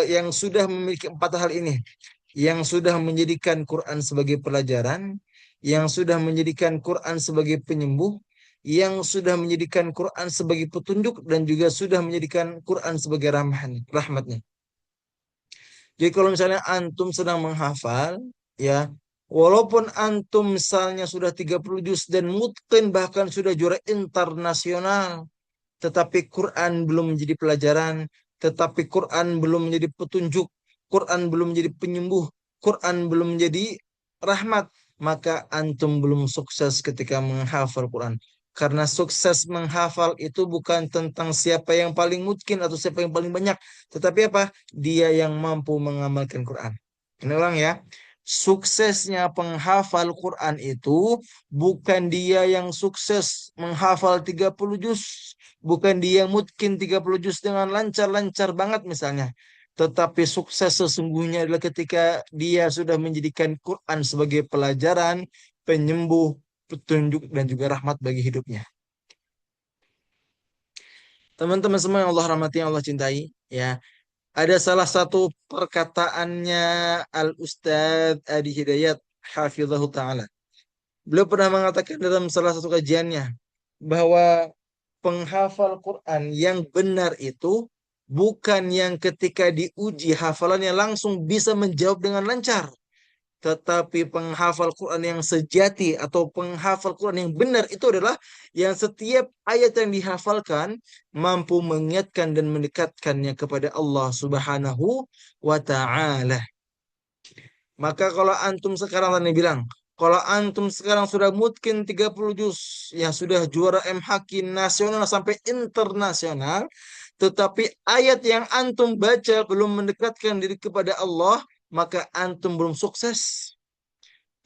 Speaker 1: yang sudah memiliki 4 hal ini, yang sudah menjadikan Quran sebagai pelajaran, yang sudah menjadikan Quran sebagai penyembuh, yang sudah menjadikan Quran sebagai petunjuk, dan juga sudah menjadikan Quran sebagai rahmatnya. Jadi kalau misalnya antum sedang menghafal, ya, walaupun antum misalnya sudah 30 juz dan mungkin bahkan sudah juara internasional, tetapi Quran belum menjadi pelajaran, tetapi Quran belum menjadi petunjuk, Quran belum menjadi penyembuh, Quran belum menjadi rahmat, maka antum belum sukses ketika menghafal Quran. Karena sukses menghafal itu bukan tentang siapa yang paling mungkin atau siapa yang paling banyak, tetapi apa? Dia yang mampu mengamalkan Quran. Ini ulang ya. Suksesnya penghafal Quran itu bukan dia yang sukses menghafal 30 juz, bukan dia mungkin 30 juz dengan lancar-lancar banget misalnya. Tetapi sukses sesungguhnya adalah ketika dia sudah menjadikan Quran sebagai pelajaran, penyembuh, petunjuk, dan juga rahmat bagi hidupnya. Teman-teman semua yang Allah rahmati, yang Allah cintai, ya. Ada salah satu perkataannya Al-Ustadz Adi Hidayat, Hafizahul Ta'ala. Beliau pernah mengatakan dalam salah satu kajiannya, bahwa penghafal Quran yang benar itu bukan yang ketika diuji hafalannya langsung bisa menjawab dengan lancar. Tetapi penghafal Quran yang sejati atau penghafal Quran yang benar itu adalah yang setiap ayat yang dihafalkan mampu mengingatkan dan mendekatkannya kepada Allah Subhanahu wa taala. Maka kalau antum sekarang tadi bilang, kalau antum sekarang sudah mungkin 30 juz, ya sudah juara MHQ nasional sampai internasional, tetapi ayat yang antum baca belum mendekatkan diri kepada Allah, maka antum belum sukses.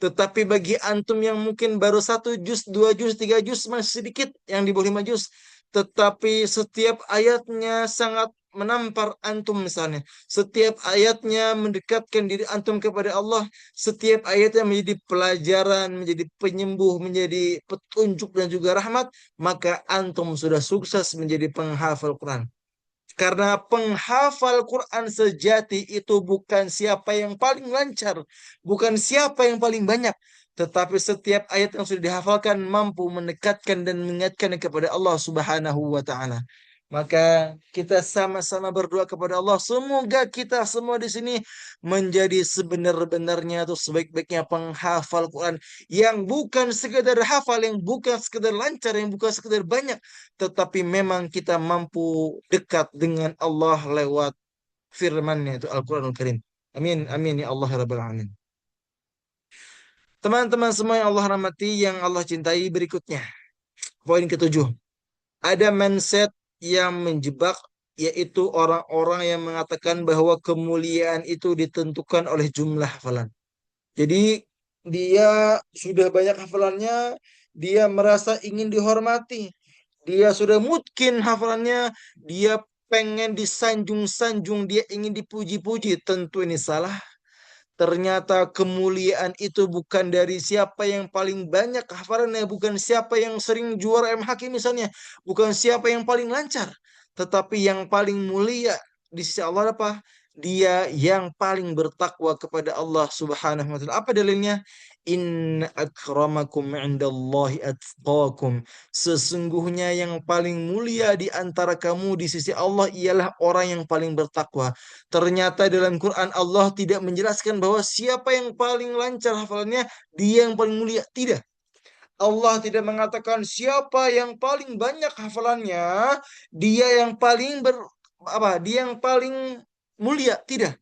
Speaker 1: Tetapi bagi antum yang mungkin baru 1 juz, 2 juz, 3 juz, masih sedikit yang di bawah 5 juz. Tetapi setiap ayatnya sangat menampar antum misalnya. Setiap ayatnya mendekatkan diri antum kepada Allah. Setiap ayatnya menjadi pelajaran, menjadi penyembuh, menjadi petunjuk dan juga rahmat. Maka antum sudah sukses menjadi penghafal Quran. Karena penghafal Quran sejati itu bukan siapa yang paling lancar, bukan siapa yang paling banyak, tetapi setiap ayat yang sudah dihafalkan mampu mendekatkan dan mengingatkan kepada Allah Subhanahu wa taala. Maka kita sama-sama berdoa kepada Allah, semoga kita semua di sini menjadi sebenar-benarnya atau sebaik-baiknya penghafal Quran yang bukan sekedar hafal, yang bukan sekedar lancar, yang bukan sekedar banyak, tetapi memang kita mampu dekat dengan Allah lewat firman-Nya itu Al-Qur'anul Karim. Amin, amin ya Allah ya Rabbal Alamin. Teman-teman semua yang Allah rahmati, yang Allah cintai, berikutnya poin ketujuh. Ada mindset yang menjebak, yaitu orang-orang yang mengatakan bahwa kemuliaan itu ditentukan oleh jumlah hafalan. Jadi dia sudah banyak hafalannya, dia merasa ingin dihormati. Dia sudah mungkin hafalannya, dia pengen disanjung-sanjung, dia ingin dipuji-puji. Tentu ini salah. Ternyata kemuliaan itu bukan dari siapa yang paling banyak hafalannya, bukan siapa yang sering juara MHQ misalnya, bukan siapa yang paling lancar, tetapi yang paling mulia di sisi Allah apa? Dia yang paling bertakwa kepada Allah Subhanahu wa taala. Apa dalilnya? Inna akramakum indallahi atqakum. Sesungguhnya yang paling mulia di antara kamu di sisi Allah ialah orang yang paling bertakwa. Ternyata dalam Quran Allah tidak menjelaskan bahwa siapa yang paling lancar hafalannya, dia yang paling mulia. Tidak. Allah tidak mengatakan siapa yang paling banyak hafalannya, dia yang paling dia yang paling mulia. Tidak.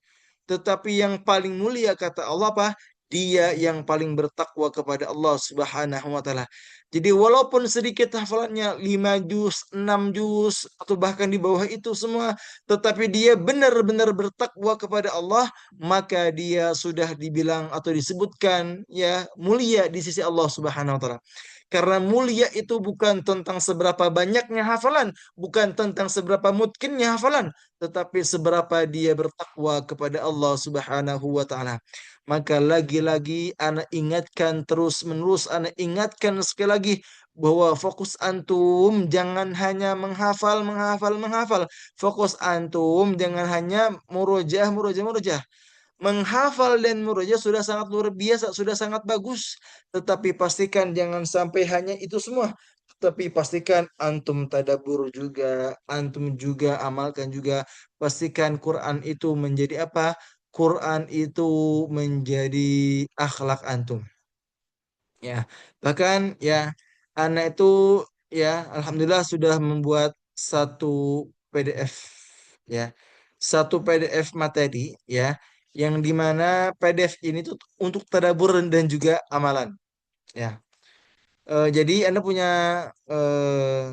Speaker 1: Tetapi yang paling mulia kata Allah apa? Dia yang paling bertakwa kepada Allah Subhanahu wa taala. Jadi walaupun sedikit hafalannya 5 juz, 6 juz atau bahkan di bawah itu semua, tetapi dia benar-benar bertakwa kepada Allah, maka dia sudah dibilang atau disebutkan ya mulia di sisi Allah Subhanahu wa taala. Karena mulia itu bukan tentang seberapa banyaknya hafalan, bukan tentang seberapa mungkinnya hafalan, tetapi seberapa dia bertakwa kepada Allah Subhanahu wa taala. Maka lagi-lagi anak ingatkan terus-menerus, anak ingatkan sekali lagi bahwa fokus antum jangan hanya menghafal, menghafal, menghafal. Fokus antum jangan hanya murojaah, murojaah, murojaah. Menghafal dan murojaah sudah sangat luar biasa, sudah sangat bagus. Tetapi pastikan jangan sampai hanya itu semua. Tapi pastikan antum tadabur juga, antum juga amalkan juga. Pastikan Quran itu menjadi apa? Quran itu menjadi akhlak antum. Ya, bahkan ya anak itu ya alhamdulillah sudah membuat satu PDF ya. Satu PDF materi ya yang dimana PDF ini tuh untuk tadabbur dan juga amalan ya. Jadi Anda punya eh,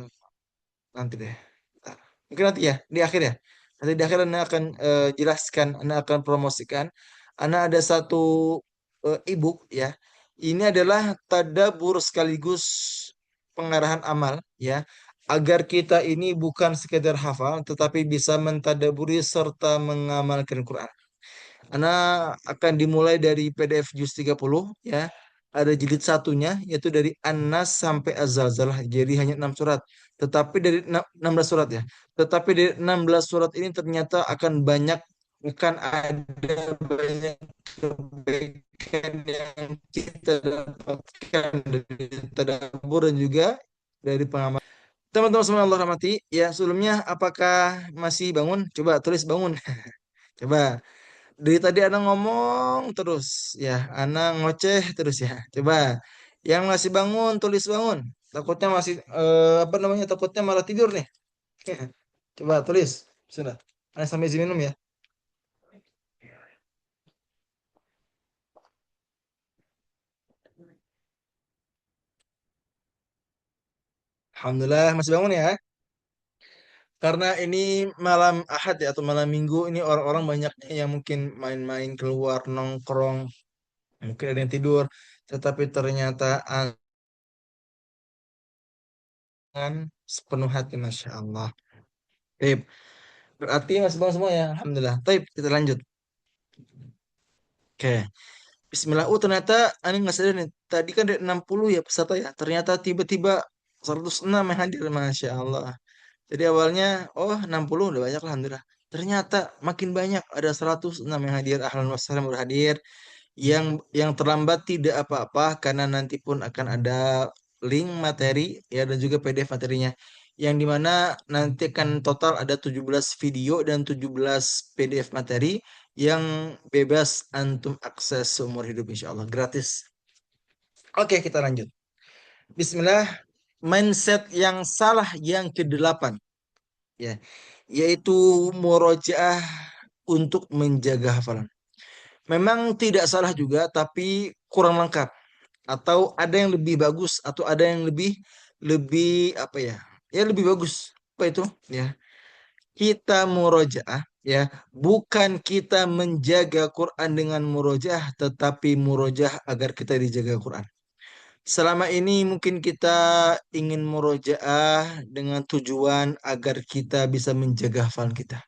Speaker 1: nanti deh. Bentar. Mungkin nanti ya, di akhir ya. Nanti di akhir Anda akan jelaskan, Anda akan promosikan. Anda ada satu e-book ya. Ini adalah tadabbur sekaligus pengarahan amal ya. Agar kita ini bukan sekedar hafal, tetapi bisa mentadaburi serta mengamalkan Quran. Karena akan dimulai dari PDF Juz 30 ya. Ada jilid satunya yaitu dari An-Nas sampai Az-Zalzalah. Jadi hanya 6 surat. Tetapi dari 16 surat ya. Tetapi dari 16 surat ini ternyata akan banyak akan ada banyak kebaikan yang kita dapatkan dari tadabbur dan juga dari pengamal. Teman-teman semua yang Allah rahmati, ya sebelumnya apakah masih bangun? Coba tulis bangun. Coba. Dari tadi Ana ngomong terus, ya. Ana ngoceh terus ya. Coba. Yang masih bangun, tulis bangun. Takutnya masih, apa namanya, takutnya malah tidur nih. Coba tulis. Sudah. Ana sampai izin minum ya. Alhamdulillah masih bangun ya. Karena ini malam Ahad ya atau malam Minggu, ini orang-orang banyaknya yang mungkin main-main keluar nongkrong, mungkin ada yang tidur, tetapi ternyata angan sepenuh hati, masya Allah. Baik, berarti masih bangun semua ya, Alhamdulillah. Baik, kita lanjut. Oke, Bismillah. Ternyata aneh nggak sadar nih. Tadi kan ada 60 ya peserta ya. Ternyata tiba-tiba 106 yang hadir, masya Allah. Jadi awalnya, oh 60 udah banyak lah, Alhamdulillah. Ternyata makin banyak, ada 106 yang hadir. Ahlan wa sahlan berhadir. Yang terlambat tidak apa-apa karena nanti pun akan ada link materi ya dan juga PDF materinya. Yang dimana nanti akan total ada 17 video dan 17 PDF materi yang bebas antum akses seumur hidup insya Allah gratis. Oke, kita lanjut. Bismillah. Mindset yang salah yang kedelapan ya, yaitu murojaah untuk menjaga hafalan. Memang tidak salah juga, tapi kurang lengkap. Atau ada yang lebih bagus, atau ada yang lebih lebih apa ya? Ya lebih bagus. Apa itu? Ya, kita murojaah ya, bukan kita menjaga Quran dengan murojaah, tetapi murojaah agar kita dijaga Quran. Selama ini mungkin kita ingin murojaah dengan tujuan agar kita bisa menjaga hafalan kita.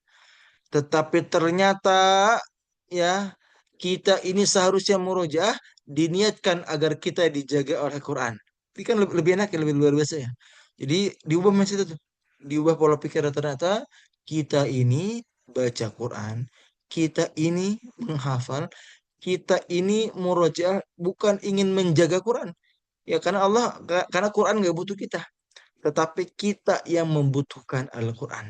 Speaker 1: Tetapi ternyata ya kita ini seharusnya murojaah diniatkan agar kita dijaga oleh Quran. Ini kan lebih enak ya, lebih luar biasa ya. Jadi diubah mindset itu. Diubah pola pikir ternyata kita ini baca Quran, kita ini menghafal, kita ini murojaah bukan ingin menjaga Quran. Ya karena karena Quran nggak butuh kita, tetapi kita yang membutuhkan Al-Quran.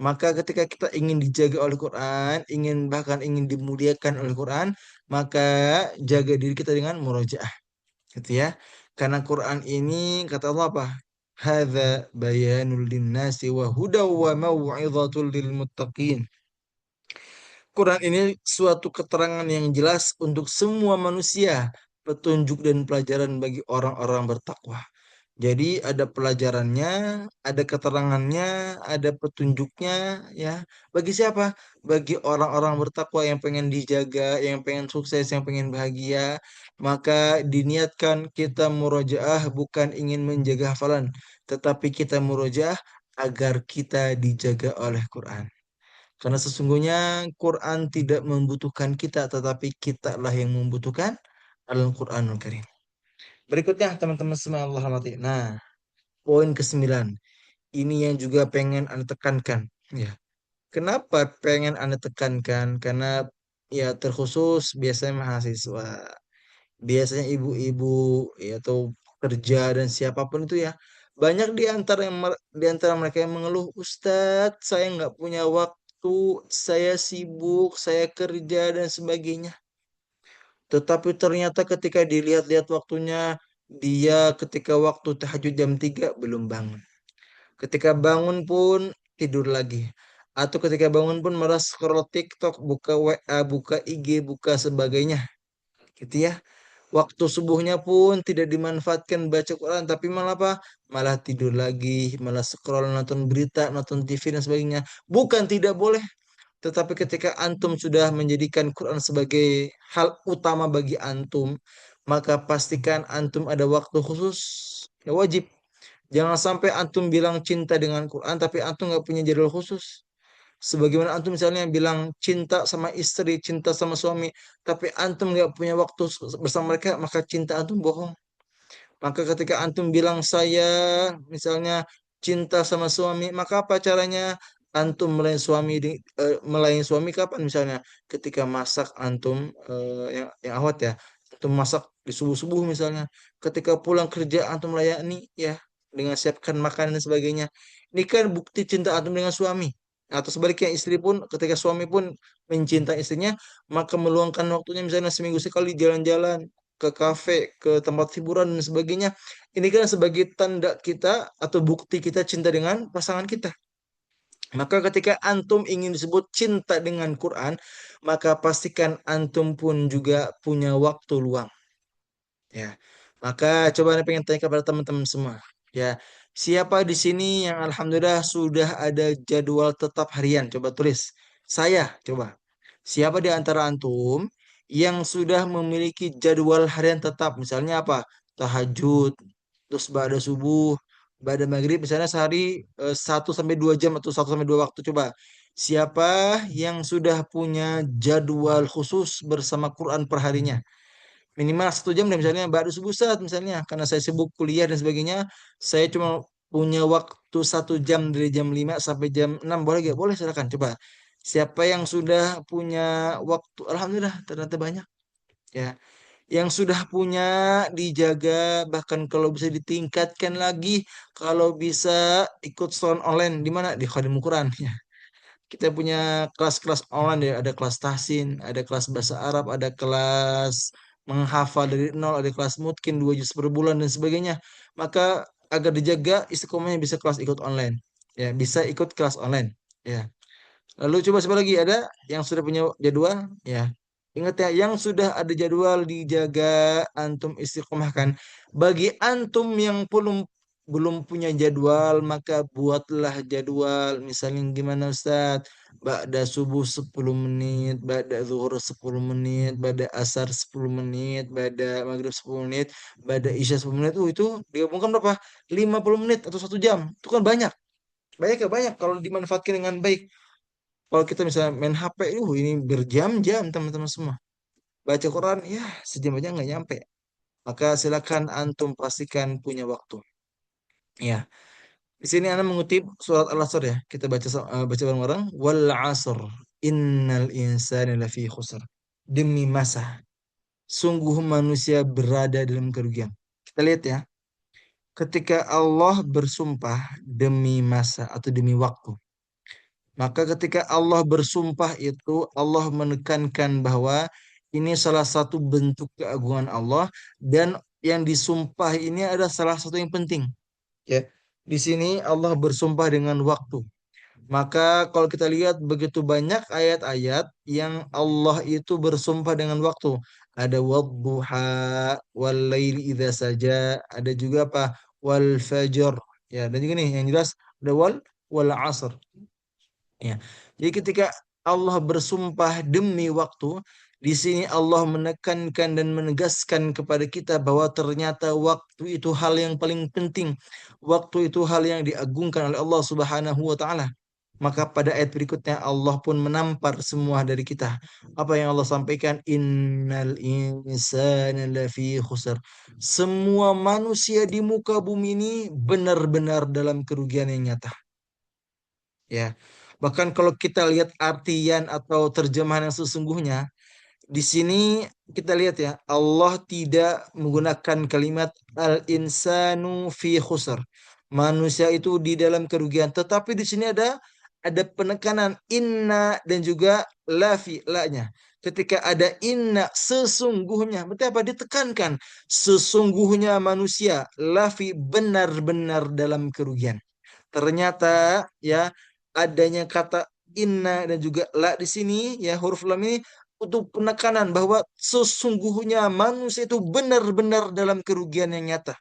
Speaker 1: Maka ketika kita ingin dijaga oleh Quran, ingin bahkan ingin dimuliakan oleh Quran, maka jaga diri kita dengan murojaah, gitu ya. Karena Quran ini kata Allah apa? Hadza bayanul linnasi wa hudaw wa mau'izatul lil muttaqin. Quran ini suatu keterangan yang jelas untuk semua manusia, petunjuk dan pelajaran bagi orang-orang bertakwa. Jadi ada pelajarannya, ada keterangannya, ada petunjuknya ya. Bagi siapa? Bagi orang-orang bertakwa yang pengen dijaga, yang pengen sukses, yang pengen bahagia. Maka diniatkan kita murojaah bukan ingin menjaga hafalan, tetapi kita murojaah agar kita dijaga oleh Quran. Karena sesungguhnya Quran tidak membutuhkan kita, tetapi kita lah yang membutuhkan Al-Quranul Karim. Berikutnya teman-teman semua Allah rahmati. Nah, poin ke-9. Ini yang juga pengen Anda tekankan. Ya. Kenapa pengen Anda tekankan? Karena ya terkhusus biasanya mahasiswa, biasanya ibu-ibu ya, atau kerja dan siapapun itu ya. Banyak di antara mereka yang mengeluh, Ustadz, saya nggak punya waktu, saya sibuk, saya kerja dan sebagainya. Tetapi ternyata ketika dilihat-lihat waktunya, dia ketika waktu tahajud jam 3 belum bangun. Ketika bangun pun tidur lagi. Atau ketika bangun pun malah scroll TikTok, buka WA, buka IG, buka sebagainya. Gitu ya. Waktu subuhnya pun tidak dimanfaatkan baca Quran, tapi malah apa? Malah tidur lagi, malah scroll nonton berita, nonton TV dan sebagainya. Bukan tidak boleh, tetapi ketika antum sudah menjadikan Quran sebagai hal utama bagi antum, maka pastikan antum ada waktu khusus. Ya wajib. Jangan sampai antum bilang cinta dengan Quran, tapi antum nggak punya jadwal khusus. Sebagaimana antum misalnya bilang cinta sama istri, cinta sama suami, tapi antum nggak punya waktu bersama mereka, maka cinta antum bohong. Maka ketika antum bilang saya misalnya cinta sama suami, maka apa caranya? Antum melayani suami kapan misalnya? Ketika masak antum, yang awat ya, antum masak di subuh-subuh misalnya. Ketika pulang kerja antum layani ya. dengan siapkan makanan dan sebagainya. Ini kan bukti cinta antum dengan suami. Atau sebaliknya istri pun ketika suami pun mencintai istrinya, maka meluangkan waktunya misalnya seminggu sekali jalan-jalan ke kafe, ke tempat hiburan dan sebagainya. Ini kan sebagai tanda kita atau bukti kita cinta dengan pasangan kita. Maka ketika antum ingin disebut cinta dengan Quran, maka pastikan antum pun juga punya waktu luang. Ya, maka coba saya pengen tanya kepada teman-teman semua. Ya, siapa di sini yang alhamdulillah sudah ada jadwal tetap harian? Coba tulis. Saya, coba. Siapa di antara antum yang sudah memiliki jadwal harian tetap? Misalnya apa? Tahajud, terus ba'da subuh, ba'da maghrib, misalnya sehari 1 sampai 2 jam atau 1 sampai 2 waktu. Coba. Siapa yang sudah punya jadwal khusus bersama Quran perharinya? Minimal 1 jam deh misalnya baru subuh saat misalnya karena saya sibuk kuliah dan sebagainya saya cuma punya waktu 1 jam dari jam 5 sampai jam 6 boleh gak? Boleh silakan coba siapa yang sudah punya waktu alhamdulillah ternyata banyak ya yang sudah punya dijaga bahkan kalau bisa ditingkatkan lagi kalau bisa ikut sound online di mana di Khadim Quran ya kita punya kelas-kelas online ya, ada kelas tahsin, ada kelas bahasa Arab, ada kelas menghafal dari nol, ada kelas mungkin 2 juz per bulan dan sebagainya. Maka agar dijaga istiqomahnya bisa kelas ikut online. Ya, bisa ikut kelas online. Ya. Lalu coba siapa lagi ada yang sudah punya jadwal? Ya. Ingat ya, yang sudah ada jadwal dijaga antum istiqomahkan. Bagi antum yang belum belum punya jadwal, maka buatlah jadwal. Misalnya gimana Ustaz? Ba'da subuh 10 menit, ba'da zuhur 10 menit, ba'da asar 10 menit, ba'da maghrib 10 menit, ba'da isya 10 menit. Itu digabungkan berapa? 50 menit atau 1 jam. Itu kan banyak. Banyak ya banyak kalau dimanfaatkan dengan baik. Kalau kita misalnya main HP, ini berjam-jam teman-teman semua. Baca Quran, ya sejam aja nggak nyampe. Maka silakan antum pastikan punya waktu. Ya, di sini Anda mengutip surat Al-Asr ya. Kita baca bareng-bareng. Wal asr, innal insana lafi khusr. Demi masa, sungguh manusia berada dalam kerugian. Kita lihat ya. Ketika Allah bersumpah demi masa atau demi waktu. Maka ketika Allah bersumpah itu Allah menekankan bahwa ini salah satu bentuk keagungan Allah dan yang disumpah ini ada salah satu yang penting. Ya, di sini Allah bersumpah dengan waktu. Maka kalau kita lihat begitu banyak ayat-ayat yang Allah itu bersumpah dengan waktu. Ada wadduha, wal laili idza saja, ada juga apa? Wal fajr. Ya, dan juga nih yang jelas ada wal asr. Ya. Jadi ketika Allah bersumpah demi waktu, di sini Allah menekankan dan menegaskan kepada kita bahwa ternyata waktu itu hal yang paling penting. Waktu itu hal yang diagungkan oleh Allah Subhanahu wa taala. Maka pada ayat berikutnya Allah pun menampar semua dari kita. Apa yang Allah sampaikan? Innal insana lafi khusr. Semua manusia di muka bumi ini benar-benar dalam kerugian yang nyata. Ya. Bahkan kalau kita lihat artian atau terjemahan yang sesungguhnya, di sini kita lihat ya, Allah tidak menggunakan kalimat al-insanu fi khusr. Manusia itu di dalam kerugian, tetapi di sini ada penekanan inna dan juga lafi la-nya. Ketika ada inna sesungguhnya, berarti apa? Ditekankan sesungguhnya manusia lafi benar-benar dalam kerugian. Ternyata ya adanya kata inna dan juga la di sini ya huruf lam ini untuk penekanan bahwa sesungguhnya manusia itu benar-benar dalam kerugian yang nyata.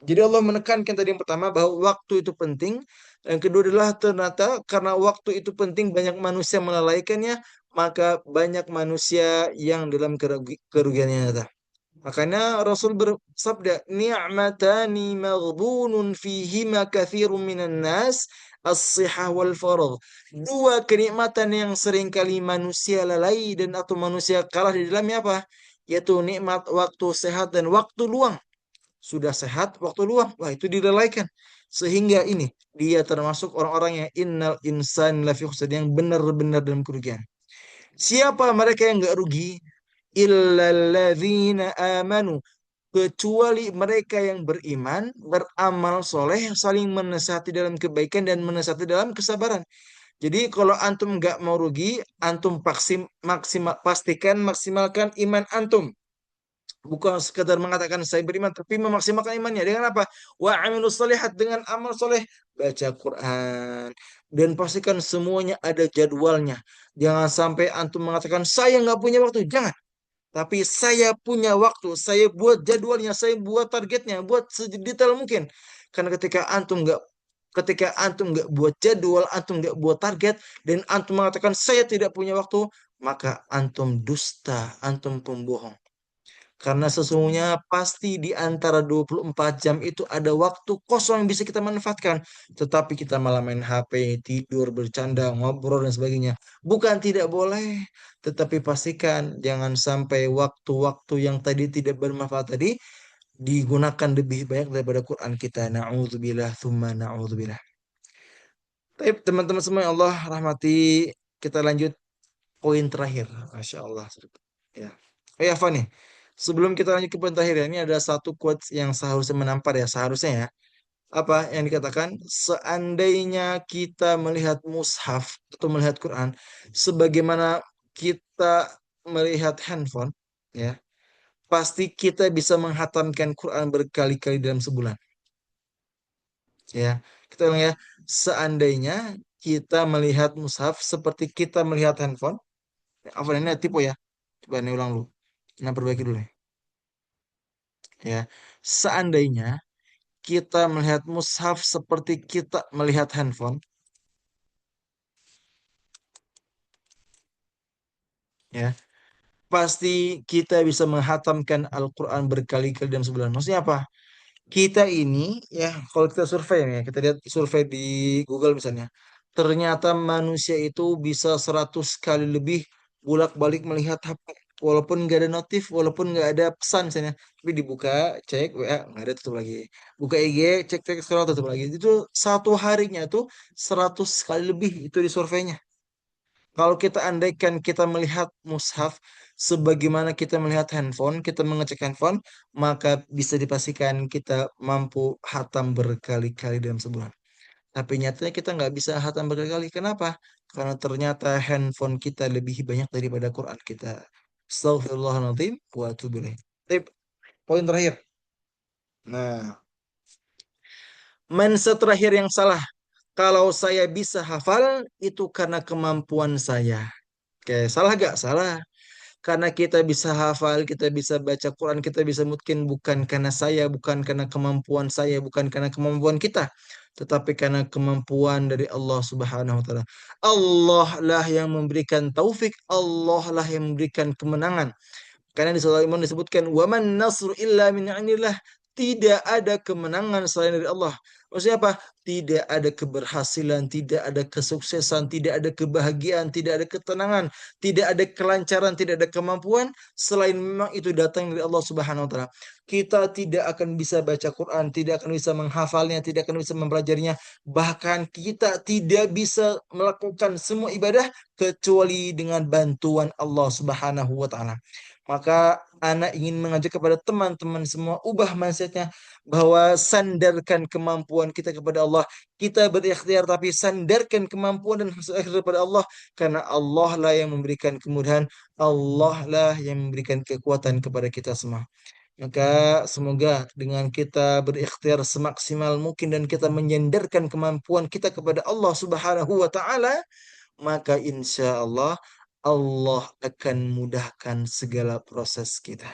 Speaker 1: Jadi Allah menekankan tadi yang pertama bahwa waktu itu penting. Yang kedua adalah ternyata karena waktu itu penting banyak manusia melalaikannya, maka banyak manusia yang dalam kerugian yang nyata. Makanya Rasul bersabda, "Ni'matani maghbunun fihima katsirun minan nas, as-sihah wal faragh." Dua kenikmatan yang seringkali manusia lalai dan atau manusia kalah di dalamnya apa? Yaitu nikmat waktu sehat dan waktu luang. Sudah sehat, waktu luang, wah itu dilalaikan. Sehingga ini dia termasuk orang-orang yang innal insan lafi khusr yang benar-benar dalam kerugian. Siapa mereka yang enggak rugi? Illalladzina amanu. kecuali mereka yang beriman, beramal soleh, saling menasihati dalam kebaikan dan menasihati dalam kesabaran. Jadi kalau antum nggak mau rugi, antum pastikan maksimalkan iman antum. Bukan sekedar mengatakan saya beriman, tapi memaksimalkan imannya. Dengan apa? Wa amilus solihat, dengan amal soleh. Baca Quran. Dan pastikan semuanya ada jadwalnya. Jangan sampai antum mengatakan saya nggak punya waktu. Jangan. Tapi saya punya waktu. Saya buat jadwalnya. Saya buat targetnya. Buat sedetail mungkin. Karena ketika antum nggak buat jadwal, antum nggak buat target, dan antum mengatakan saya tidak punya waktu, maka antum dusta, antum pembohong. Karena sesungguhnya pasti di antara 24 jam itu ada waktu kosong yang bisa kita manfaatkan. Tetapi kita malah main HP, tidur, bercanda, ngobrol, dan sebagainya. Bukan tidak boleh, tetapi pastikan jangan sampai waktu-waktu yang tadi tidak bermanfaat tadi digunakan lebih banyak daripada Quran kita. Na'udzubillah, thumma na'udzubillah. Tapi teman-teman semua yang Allah rahmati, kita lanjut poin terakhir. Masya Allah. Ya. Oh ya, Fani. Sebelum kita lanjut ke poin terakhir ya, ini ada satu quotes yang seharusnya menampar ya, seharusnya ya. Apa yang dikatakan? Seandainya kita melihat mushaf atau melihat Quran, sebagaimana kita melihat handphone, ya, pasti kita bisa menghatamkan Quran berkali-kali dalam sebulan. Ya, kita ulang ya. Seandainya kita melihat mushaf seperti kita melihat handphone, apa ini tipe ya? Coba ini ulang dulu. Nah, perbaiki dulu ya. Ya, seandainya kita melihat mushaf seperti kita melihat handphone, ya, pasti kita bisa menghatamkan Al-Quran berkali-kali dalam sebulan. Maksudnya apa? Kita ini, ya, kalau kita survei ya, kita lihat survei di Google misalnya, ternyata manusia itu bisa 100 kali lebih bolak-balik melihat HP. Walaupun nggak ada notif, walaupun nggak ada pesan misalnya, tapi dibuka, cek WA, nggak ada, tutup lagi. Buka IG, cek scroll, tutup lagi. Itu satu harinya tuh 100 kali lebih itu di surveinya. Kalau kita andaikan kita melihat mushaf sebagaimana kita melihat handphone, kita mengecek handphone, maka bisa dipastikan kita mampu hatam berkali-kali dalam sebulan. Tapi nyatanya kita nggak bisa hatam berkali-kali. Kenapa? Karena ternyata handphone kita lebih banyak daripada Quran kita. Astagfirullahaladzim wa atubu ilaih. Tip, poin terakhir. Nah, mindset terakhir yang salah. Kalau saya bisa hafal, itu karena kemampuan saya. Oke, salah gak? Salah. Karena kita bisa hafal, kita bisa baca Quran, kita bisa mungkin bukan karena saya, bukan karena kemampuan saya, bukan karena kemampuan kita, tetapi karena kemampuan dari Allah Subhanahu wa taala. Allah lah yang memberikan taufik, Allah lah yang memberikan kemenangan. Karena di surah Al-Imran disebutkan, "Waman nasru illa min 'indillah." Tidak ada kemenangan selain dari Allah. Maksudnya apa? Tidak ada keberhasilan, tidak ada kesuksesan, tidak ada kebahagiaan, tidak ada ketenangan, tidak ada kelancaran, tidak ada kemampuan selain memang itu datang dari Allah Subhanahu wa taala. Kita tidak akan bisa baca Quran, tidak akan bisa menghafalnya, tidak akan bisa mempelajarinya, bahkan kita tidak bisa melakukan semua ibadah kecuali dengan bantuan Allah Subhanahu wa taala. Maka anak ingin mengajak kepada teman-teman semua ubah mindsetnya bahwa sandarkan kemampuan kita kepada Allah. Kita berikhtiar tapi sandarkan kemampuan dan hasil akhir kepada Allah karena Allah lah yang memberikan kemudahan, Allah lah yang memberikan kekuatan kepada kita semua. Maka semoga dengan kita berikhtiar semaksimal mungkin dan kita menyandarkan kemampuan kita kepada Allah Subhanahu wa taala, maka insya Allah Allah akan mudahkan segala proses kita.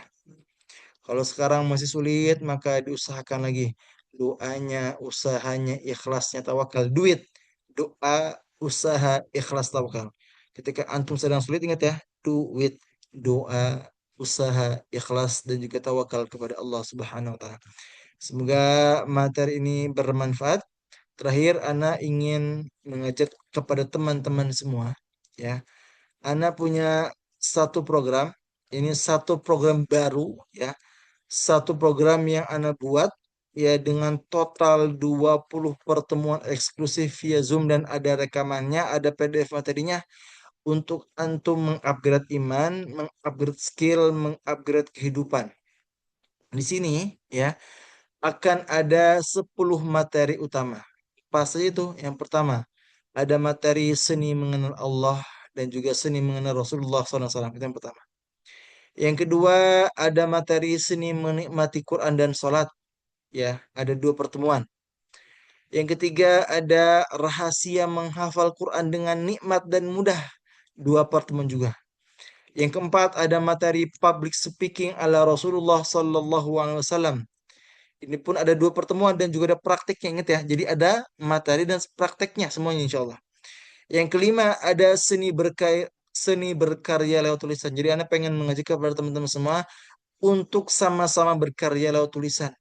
Speaker 1: Kalau sekarang masih sulit, maka diusahakan lagi. Doanya, usahanya, ikhlasnya, tawakal. Duit, doa, usaha, ikhlas, tawakal. Ketika antum sedang sulit, ingat ya, duit, doa, usaha, ikhlas, dan juga tawakal kepada Allah Subhanahu wa Ta'ala. Semoga materi ini bermanfaat. Terakhir, Ana ingin mengajak kepada teman-teman semua, ya. Ana punya satu program, ini satu program baru, ya. Satu program yang Ana buat, ya, dengan total 20 pertemuan eksklusif via Zoom dan ada rekamannya, ada PDF materinya untuk antum mengupgrade iman, mengupgrade skill, mengupgrade kehidupan. Di sini ya akan ada 10 materi utama. Pas saja itu. Yang pertama, ada materi seni mengenal Allah dan juga seni mengenal Rasulullah SAW. Itu yang pertama. Yang kedua, ada materi seni menikmati Quran dan sholat. Ya, ada 2 pertemuan. Yang ketiga, ada rahasia menghafal Quran dengan nikmat dan mudah. 2 pertemuan juga. Yang keempat, ada materi public speaking ala Rasulullah SAW. Ini pun ada 2 pertemuan dan juga ada prakteknya, ingat ya. Jadi ada materi dan prakteknya semuanya insya Allah. Yang kelima, ada seni berkarya lewat tulisan. Jadi Anda pengen mengajak kepada teman-teman semua untuk sama-sama berkarya lewat tulisan.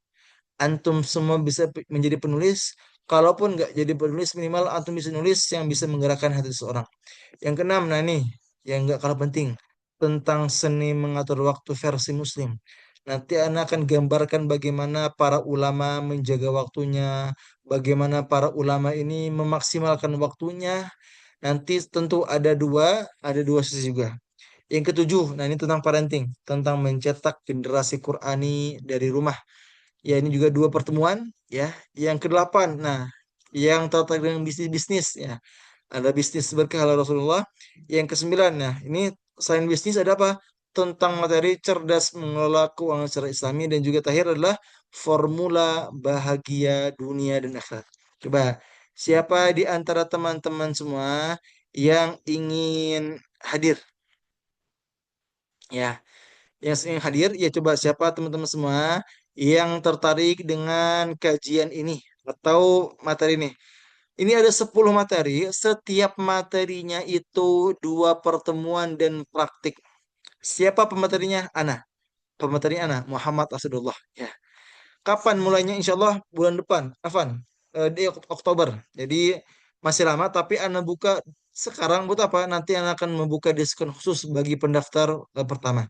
Speaker 1: Antum semua bisa menjadi penulis. Kalaupun nggak jadi penulis, minimal antum bisa nulis yang bisa menggerakkan hati seseorang. Yang keenam, nah ini yang nggak kalah penting tentang seni mengatur waktu versi Muslim. Nanti Anda akan gambarkan bagaimana para ulama menjaga waktunya, bagaimana para ulama ini memaksimalkan waktunya. Nanti tentu ada dua sisi juga. Yang ketujuh, nah ini tentang parenting, tentang mencetak generasi Qurani dari rumah. Ya, ini juga 2 pertemuan ya. Yang kedelapan, nah yang terkait dengan bisnis-bisnis ya. Ada bisnis berkah ala Rasulullah. Yang kesembilan, nah ini selain bisnis ada apa? Tentang materi cerdas mengelola keuangan secara Islami dan juga terakhir adalah formula bahagia dunia dan akhirat. Coba, siapa di antara teman-teman semua yang ingin hadir? Ya, yang ingin hadir, ya coba siapa teman-teman semua yang tertarik dengan kajian ini atau materi ini. Ini ada 10 materi, setiap materinya itu 2 pertemuan dan praktik. Siapa pematerinya? Ana. Pematerinya Ana, Muhammad Asadullah. Ya. Kapan mulainya? Insya Allah bulan depan. Afan, di Oktober. Jadi masih lama, tapi Ana buka sekarang buat apa? Nanti Ana akan membuka diskon khusus bagi pendaftar pertama.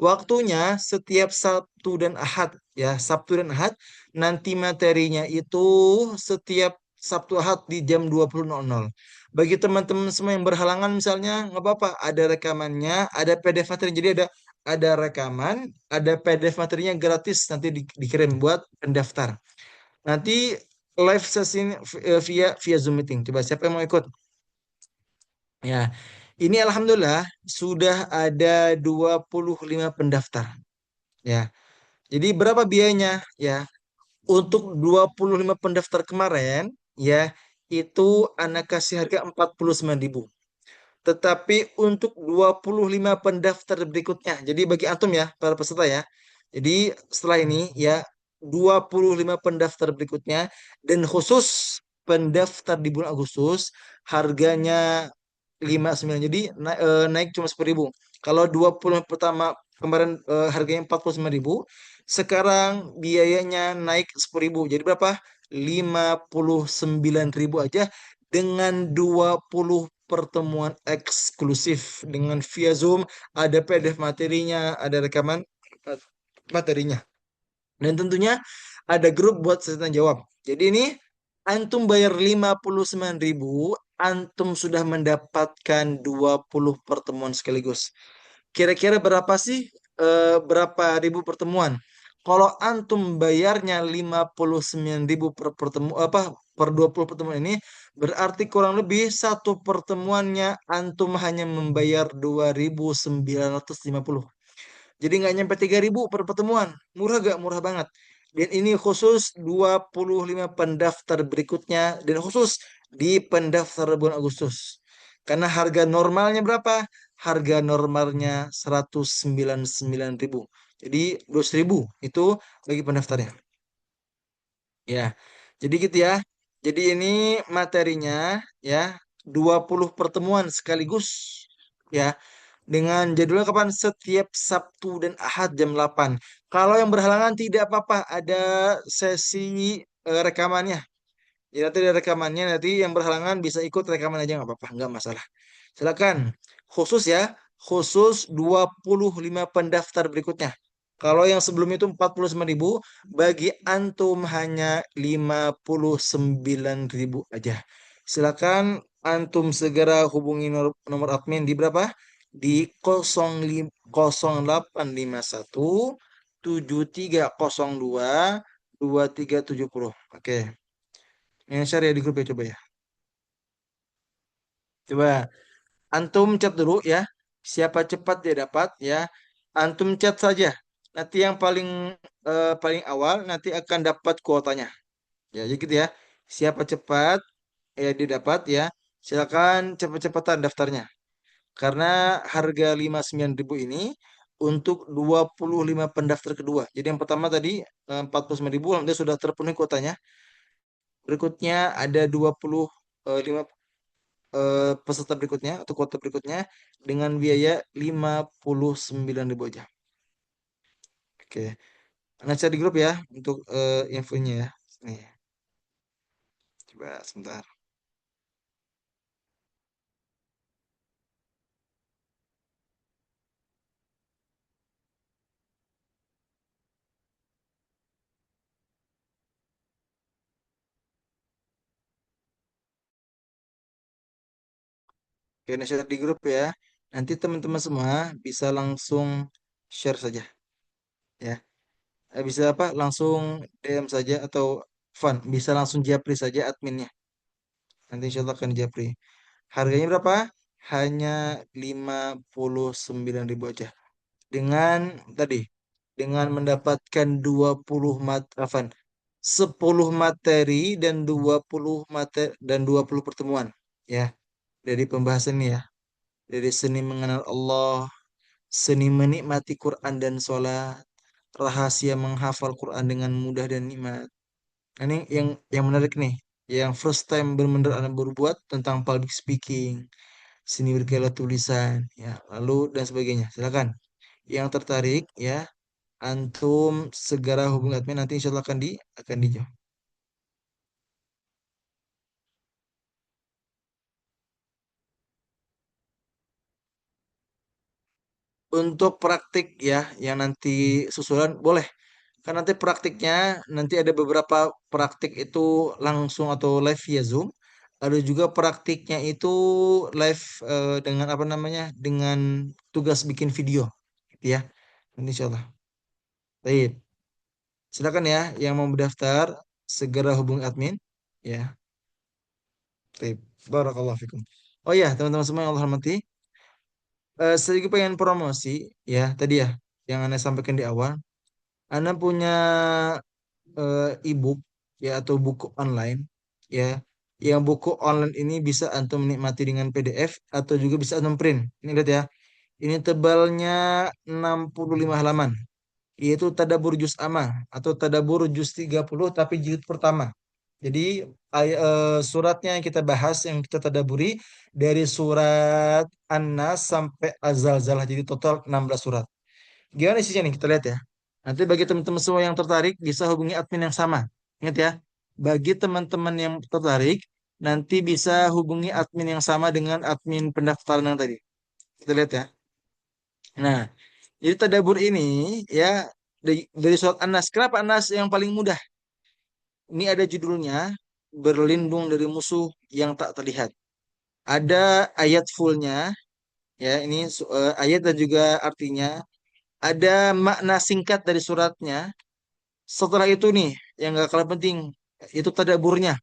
Speaker 1: Waktunya setiap Sabtu dan Ahad ya, Sabtu dan Ahad. Nanti materinya itu setiap Sabtu Ahad di jam 20.00. Bagi teman-teman semua yang berhalangan misalnya nggak apa-apa, ada rekamannya, ada PDF materi. Jadi ada rekaman, ada PDF materinya gratis nanti dikirim buat pendaftar. Nanti live sesi via via Zoom meeting. Coba siapa yang mau ikut? Ya, ini alhamdulillah sudah ada 25 pendaftar. Ya, jadi berapa biayanya? Ya, untuk 25 pendaftar kemarin, ya, itu anak kasih harga 49.000. Tetapi untuk 25 pendaftar berikutnya, jadi bagi antum ya, para peserta ya. Jadi setelah ini ya, 25 pendaftar berikutnya dan khusus pendaftar di bulan Agustus harganya 59. Jadi naik cuma 10.000. Kalau 20 pertama kemarin harganya 49.000, sekarang biayanya naik 10.000. Jadi berapa? 59.000 aja dengan 20 pertemuan eksklusif dengan via Zoom, ada PDF materinya, ada rekaman materinya. Dan tentunya ada grup buat tanya jawab. Jadi ini antum bayar 59.000, antum sudah mendapatkan 20 pertemuan sekaligus. Kira-kira berapa sih berapa ribu pertemuan? Kalau antum bayarnya 59.000 per pertemuan apa per 20 pertemuan ini berarti kurang lebih satu pertemuannya antum hanya membayar 2.950. Jadi nggak nyampe 3.000 per pertemuan. Murah gak? Murah banget. Dan ini khusus 25 pendaftar berikutnya dan khusus di pendaftar bulan Agustus. Karena harga normalnya berapa? Harga normalnya 199.000. Jadi 200.000 itu bagi pendaftarnya. Ya. Jadi gitu ya. Jadi ini materinya ya 20 pertemuan sekaligus ya dengan jadwalnya kapan? Setiap Sabtu dan Ahad jam 8. Kalau yang berhalangan tidak apa-apa, ada sesi rekamannya. Ya, nanti ada rekamannya, nanti yang berhalangan bisa ikut rekaman aja nggak apa-apa, nggak masalah. Silakan. Khusus ya, khusus 25 pendaftar berikutnya. Kalau yang sebelum itu 49.000, bagi antum hanya 59.000 aja. Silakan antum segera hubungi nomor admin di berapa? Di 0851 7302 2370. Oke. Ini share ya di grup ya coba ya. Coba antum chat dulu ya. Siapa cepat dia dapat ya. Antum chat saja. Nanti yang paling awal nanti akan dapat kuotanya. Ya, jadi gitu ya. Siapa cepat ya didapat ya. Silakan cepet-cepetan daftarnya. Karena harga 59.000 ini untuk 25 pendaftar kedua. Jadi yang pertama tadi 49.000 dia sudah terpenuhi kuotanya. Berikutnya ada 25 peserta berikutnya atau kuota berikutnya dengan biaya 59.000 aja. Oke. Nanti di grup ya untuk infonya ya. Nih, coba sebentar. Oke, nanti share di grup ya. Nanti teman-teman semua bisa langsung share saja ya. Bisa apa? Langsung DM saja atau Fun, bisa langsung japri saja adminnya. Nanti insya Allah akan japri. Harganya berapa? Hanya 59.000 aja. Dengan tadi dengan mendapatkan 20 Afan, 10 materi dan 20 pertemuan ya dari pembahasan ini ya. Dari seni mengenal Allah, seni menikmati Quran dan sholat, rahasia menghafal Quran dengan mudah dan nikmat. Nah, ini yang menarik nih, yang first time benar-benar Anda berbuat tentang public speaking, seni bergaya tulisan, ya, lalu dan sebagainya. Silakan. Yang tertarik, ya, antum segera hubungi admin nanti insya Allah akan dijawab. Untuk praktik ya, yang nanti susulan boleh. Kan nanti praktiknya nanti ada beberapa praktik itu langsung atau live via Zoom. Ada juga praktiknya itu live dengan apa namanya? Dengan tugas bikin video gitu ya. Nanti insya Allah. Baik. Silakan ya yang mau mendaftar segera hubungi admin ya. Baik. Barakallahu fikum. Oh ya, teman-teman semua yang Allah hormati, sedikit pengen promosi ya tadi ya yang Anda sampaikan di awal. Anda punya e-book ya atau buku online ya. Yang buku online ini bisa antum menikmati dengan PDF atau juga bisa antum print. Ini lihat ya. Ini tebalnya 65 halaman. Yaitu Tadabur Juz Amma atau Tadabur Juz 30 tapi jilid pertama. Jadi suratnya yang kita bahas, yang kita tadaburi dari surat An-Nas sampai Az-Zalzalah. Jadi total 16 surat. Gimana isinya nih kita lihat ya. Nanti bagi teman-teman semua yang tertarik bisa hubungi admin yang sama. Ingat ya, bagi teman-teman yang tertarik nanti bisa hubungi admin yang sama dengan admin pendaftaran yang tadi. Kita lihat ya. Nah, jadi tadabur ini ya dari surat An-Nas. Kenapa An-Nas yang paling mudah? Ini ada judulnya berlindung dari musuh yang tak terlihat. Ada ayat fullnya ya ini ayat dan juga artinya. Ada makna singkat dari suratnya. Setelah itu nih, yang gak kalah penting, itu tadaburnya.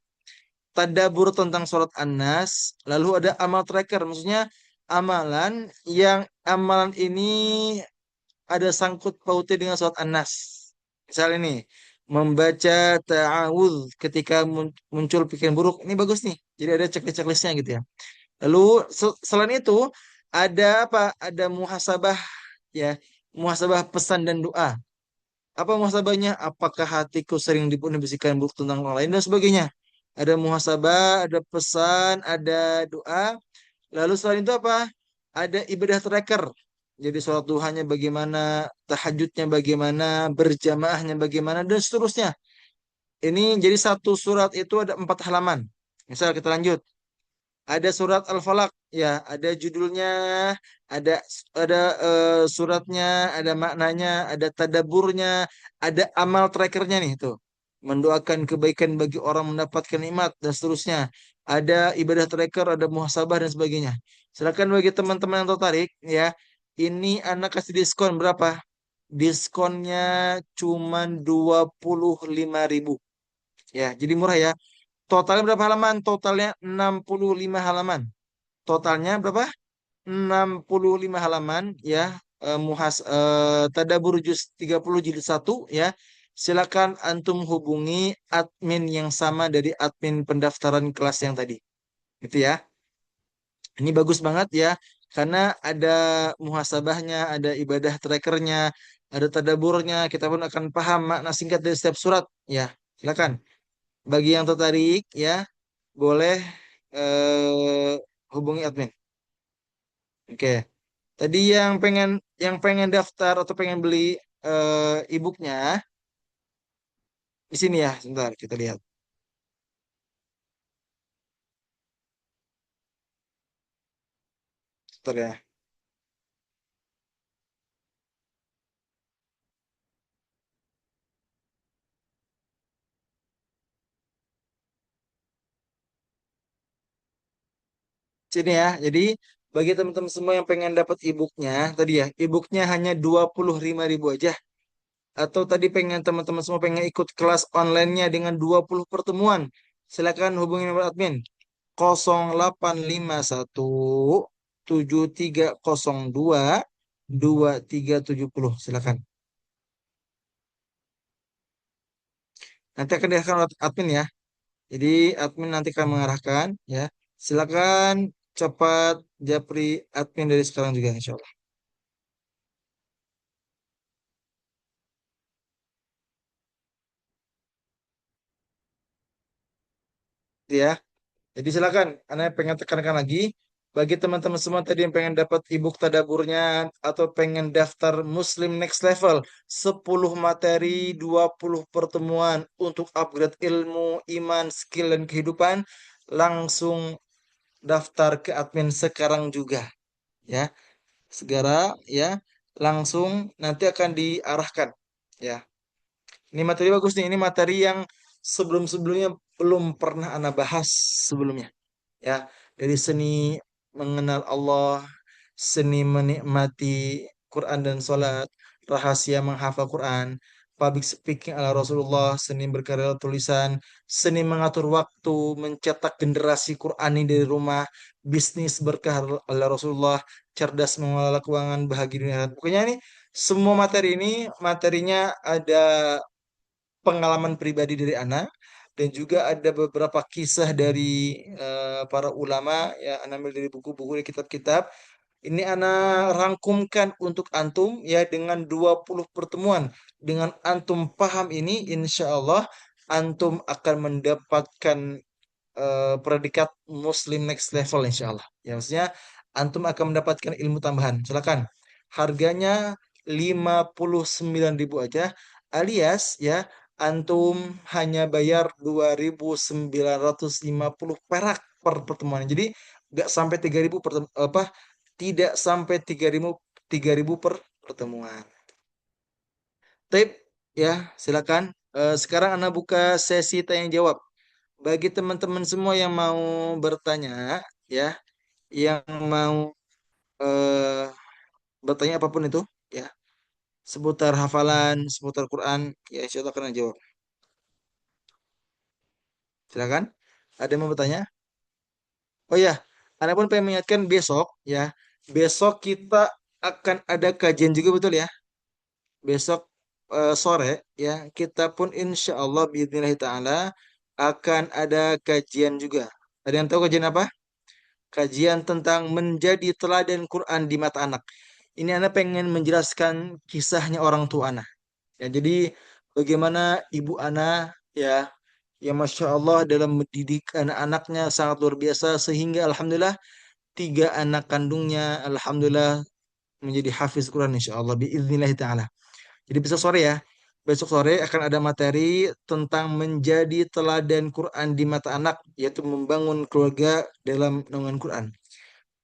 Speaker 1: Tadabur tentang surat An-Nas, lalu ada amal tracker, maksudnya amalan yang amalan ini ada sangkut pautnya dengan surat An-Nas. Misalnya nih, membaca ta'awudz ketika muncul pikiran buruk, ini bagus nih. Jadi ada checklist-checklistnya gitu ya. Lalu selain itu ada apa? Ada muhasabah ya, muhasabah pesan dan doa. Apa muhasabahnya? Apakah hatiku sering dipenuhi bisikan buruk tentang orang lain dan sebagainya. Ada muhasabah, ada pesan, ada doa. Lalu selain itu apa? Ada ibadah tracker. Jadi sholat duhanya bagaimana, tahajudnya bagaimana, berjamaahnya bagaimana, dan seterusnya. Ini jadi satu surat itu ada 4 halaman. Misal kita lanjut. Ada surat Al-Falaq, ya, ada judulnya, ada suratnya, ada maknanya, ada tadaburnya, ada amal trackernya nih tuh. Mendoakan kebaikan bagi orang mendapatkan nikmat dan seterusnya. Ada ibadah tracker, ada muhasabah dan sebagainya. Silakan bagi teman-teman yang tertarik ya. Ini anak kasih diskon berapa? diskonnya cuma 25.000. Ya, jadi murah ya. Totalnya berapa halaman? Totalnya 65 halaman. Totalnya berapa? 65 halaman ya. Tadabbur juz 30 jilid 1 ya. Silakan antum hubungi admin yang sama dari admin pendaftaran kelas yang tadi. Gitu ya. Ini bagus banget ya karena ada muhasabahnya, ada ibadah trackernya, ada tadaburnya. Kita pun akan paham makna singkat dari setiap surat. Ya, silakan. Bagi yang tertarik ya, boleh hubungi admin. Oke. Tadi yang pengen daftar atau pengen beli e-booknya di sini ya. Sebentar kita lihat. Sebentar ya. Sini ya. Jadi bagi teman-teman semua yang pengen dapat e-booknya, tadi ya, e-booknya hanya 25.000 aja. Atau tadi pengen teman-teman semua pengen ikut kelas online-nya dengan 20 pertemuan. Silakan hubungi nomor admin 0851 7302 2370. Silakan. Nanti akan diarahkan oleh admin ya. Jadi admin nanti akan mengarahkan ya. Silakan cepat japri admin dari sekarang juga insya Allah. Gitu ya. Jadi silakan, Anda pengen tekankan lagi bagi teman-teman semua tadi yang pengen dapat ebook tadaburnya atau pengen daftar Muslim Next Level 10 materi 20 pertemuan untuk upgrade ilmu, iman, skill dan kehidupan langsung daftar ke admin sekarang juga ya. Segera ya, langsung nanti akan diarahkan ya. Ini materi bagus nih, ini materi yang sebelum-sebelumnya belum pernah Anda bahas sebelumnya ya, dari seni mengenal Allah, seni menikmati Quran dan sholat, rahasia menghafal Quran, public speaking ala Rasulullah, seni berkarya tulisan, seni mengatur waktu, mencetak generasi Qurani dari rumah, bisnis berkah ala Rasulullah, cerdas mengelola keuangan, bahagia dunia akhirat. Pokoknya ini semua materi ini materinya ada pengalaman pribadi dari Ana dan juga ada beberapa kisah dari para ulama ya Ana ambil dari buku-buku dan kitab-kitab. Ini Ana rangkumkan untuk antum ya dengan 20 pertemuan. Dengan antum paham ini insya Allah antum akan mendapatkan predikat Muslim next level insya Allah. Ya maksudnya antum akan mendapatkan ilmu tambahan. Silakan. Harganya 59.000 aja alias ya antum hanya bayar 2.950 perak per pertemuan. Jadi nggak sampai 3.000 apa tidak sampai 3.000 per pertemuan. Tip ya, silakan. Sekarang Anda buka sesi tanya jawab. Bagi teman-teman semua yang mau bertanya, ya, yang mau eh, bertanya apapun itu, ya, seputar hafalan, seputar Quran, ya, insya Allah akan jawab. Silakan. Ada yang mau bertanya? Oh ya, Anda pun pengen mengingatkan besok, ya, besok kita akan ada kajian juga betul ya. Besok sore, ya, kita pun insya Allah biidznillah taala akan ada kajian juga. Ada yang tahu kajian apa? Kajian tentang menjadi teladan Quran di mata anak. Ini Anda pengen menjelaskan kisahnya orang tua Ana. Ya, jadi bagaimana ibu Ana ya, ya Masya Allah dalam mendidik anak-anaknya sangat luar biasa sehingga Alhamdulillah tiga anak kandungnya Alhamdulillah menjadi hafiz Quran insya Allah biiznillah ta'ala. Jadi besok sore ya. Besok sore akan ada materi tentang menjadi teladan Quran di mata anak, yaitu membangun keluarga dalam naungan Quran.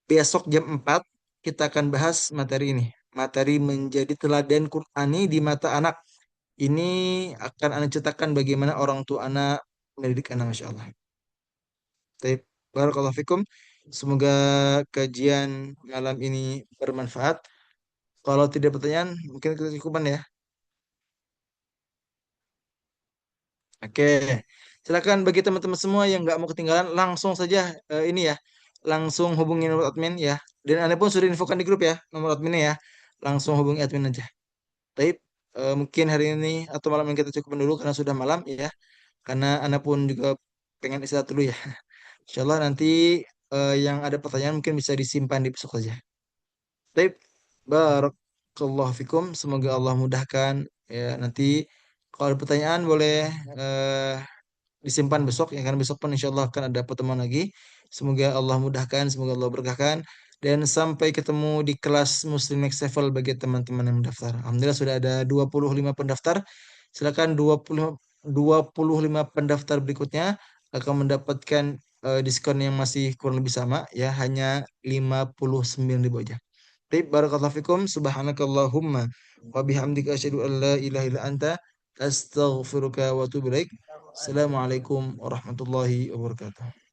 Speaker 1: Besok jam 4 kita akan bahas materi ini. Materi menjadi teladan Qurani di mata anak. Ini akan Anda ceritakan bagaimana orang tua anak mendidik anak, Masya Allah. Baik, barakallahu fikum. Semoga kajian malam ini bermanfaat. Kalau tidak pertanyaan, mungkin kita cukupan ya. Oke, silakan bagi teman-teman semua yang nggak mau ketinggalan, langsung saja ini ya, langsung hubungi nomor admin ya. Dan Anda pun sudah infokan di grup ya, nomor adminnya ya. Langsung hubungi admin aja. Tapi mungkin hari ini atau malam ini kita cukupkan dulu karena sudah malam ya. Karena Anda pun juga pengen istirahat dulu ya. Insya Allah nanti yang ada pertanyaan mungkin bisa disimpan di besok saja. Baik, barakallahu fikum. Semoga Allah mudahkan ya. Nanti kalau ada pertanyaan boleh eh, disimpan besok ya, karena besok pun insya Allah akan ada pertemuan lagi. Semoga Allah mudahkan, semoga Allah berkahkan, dan sampai ketemu di kelas Muslim Next Level bagi teman-teman yang mendaftar. Alhamdulillah sudah ada 25 pendaftar. Silakan 25 pendaftar berikutnya akan mendapatkan diskon yang masih kurang lebih sama ya, hanya 59.000 aja. Baik, barakallahu fikum, subhanakallahumma wa bihamdika asyhadu an la ilaha illa anta astaghfiruka wa atubu ilaik. Assalamualaikum warahmatullahi wabarakatuh.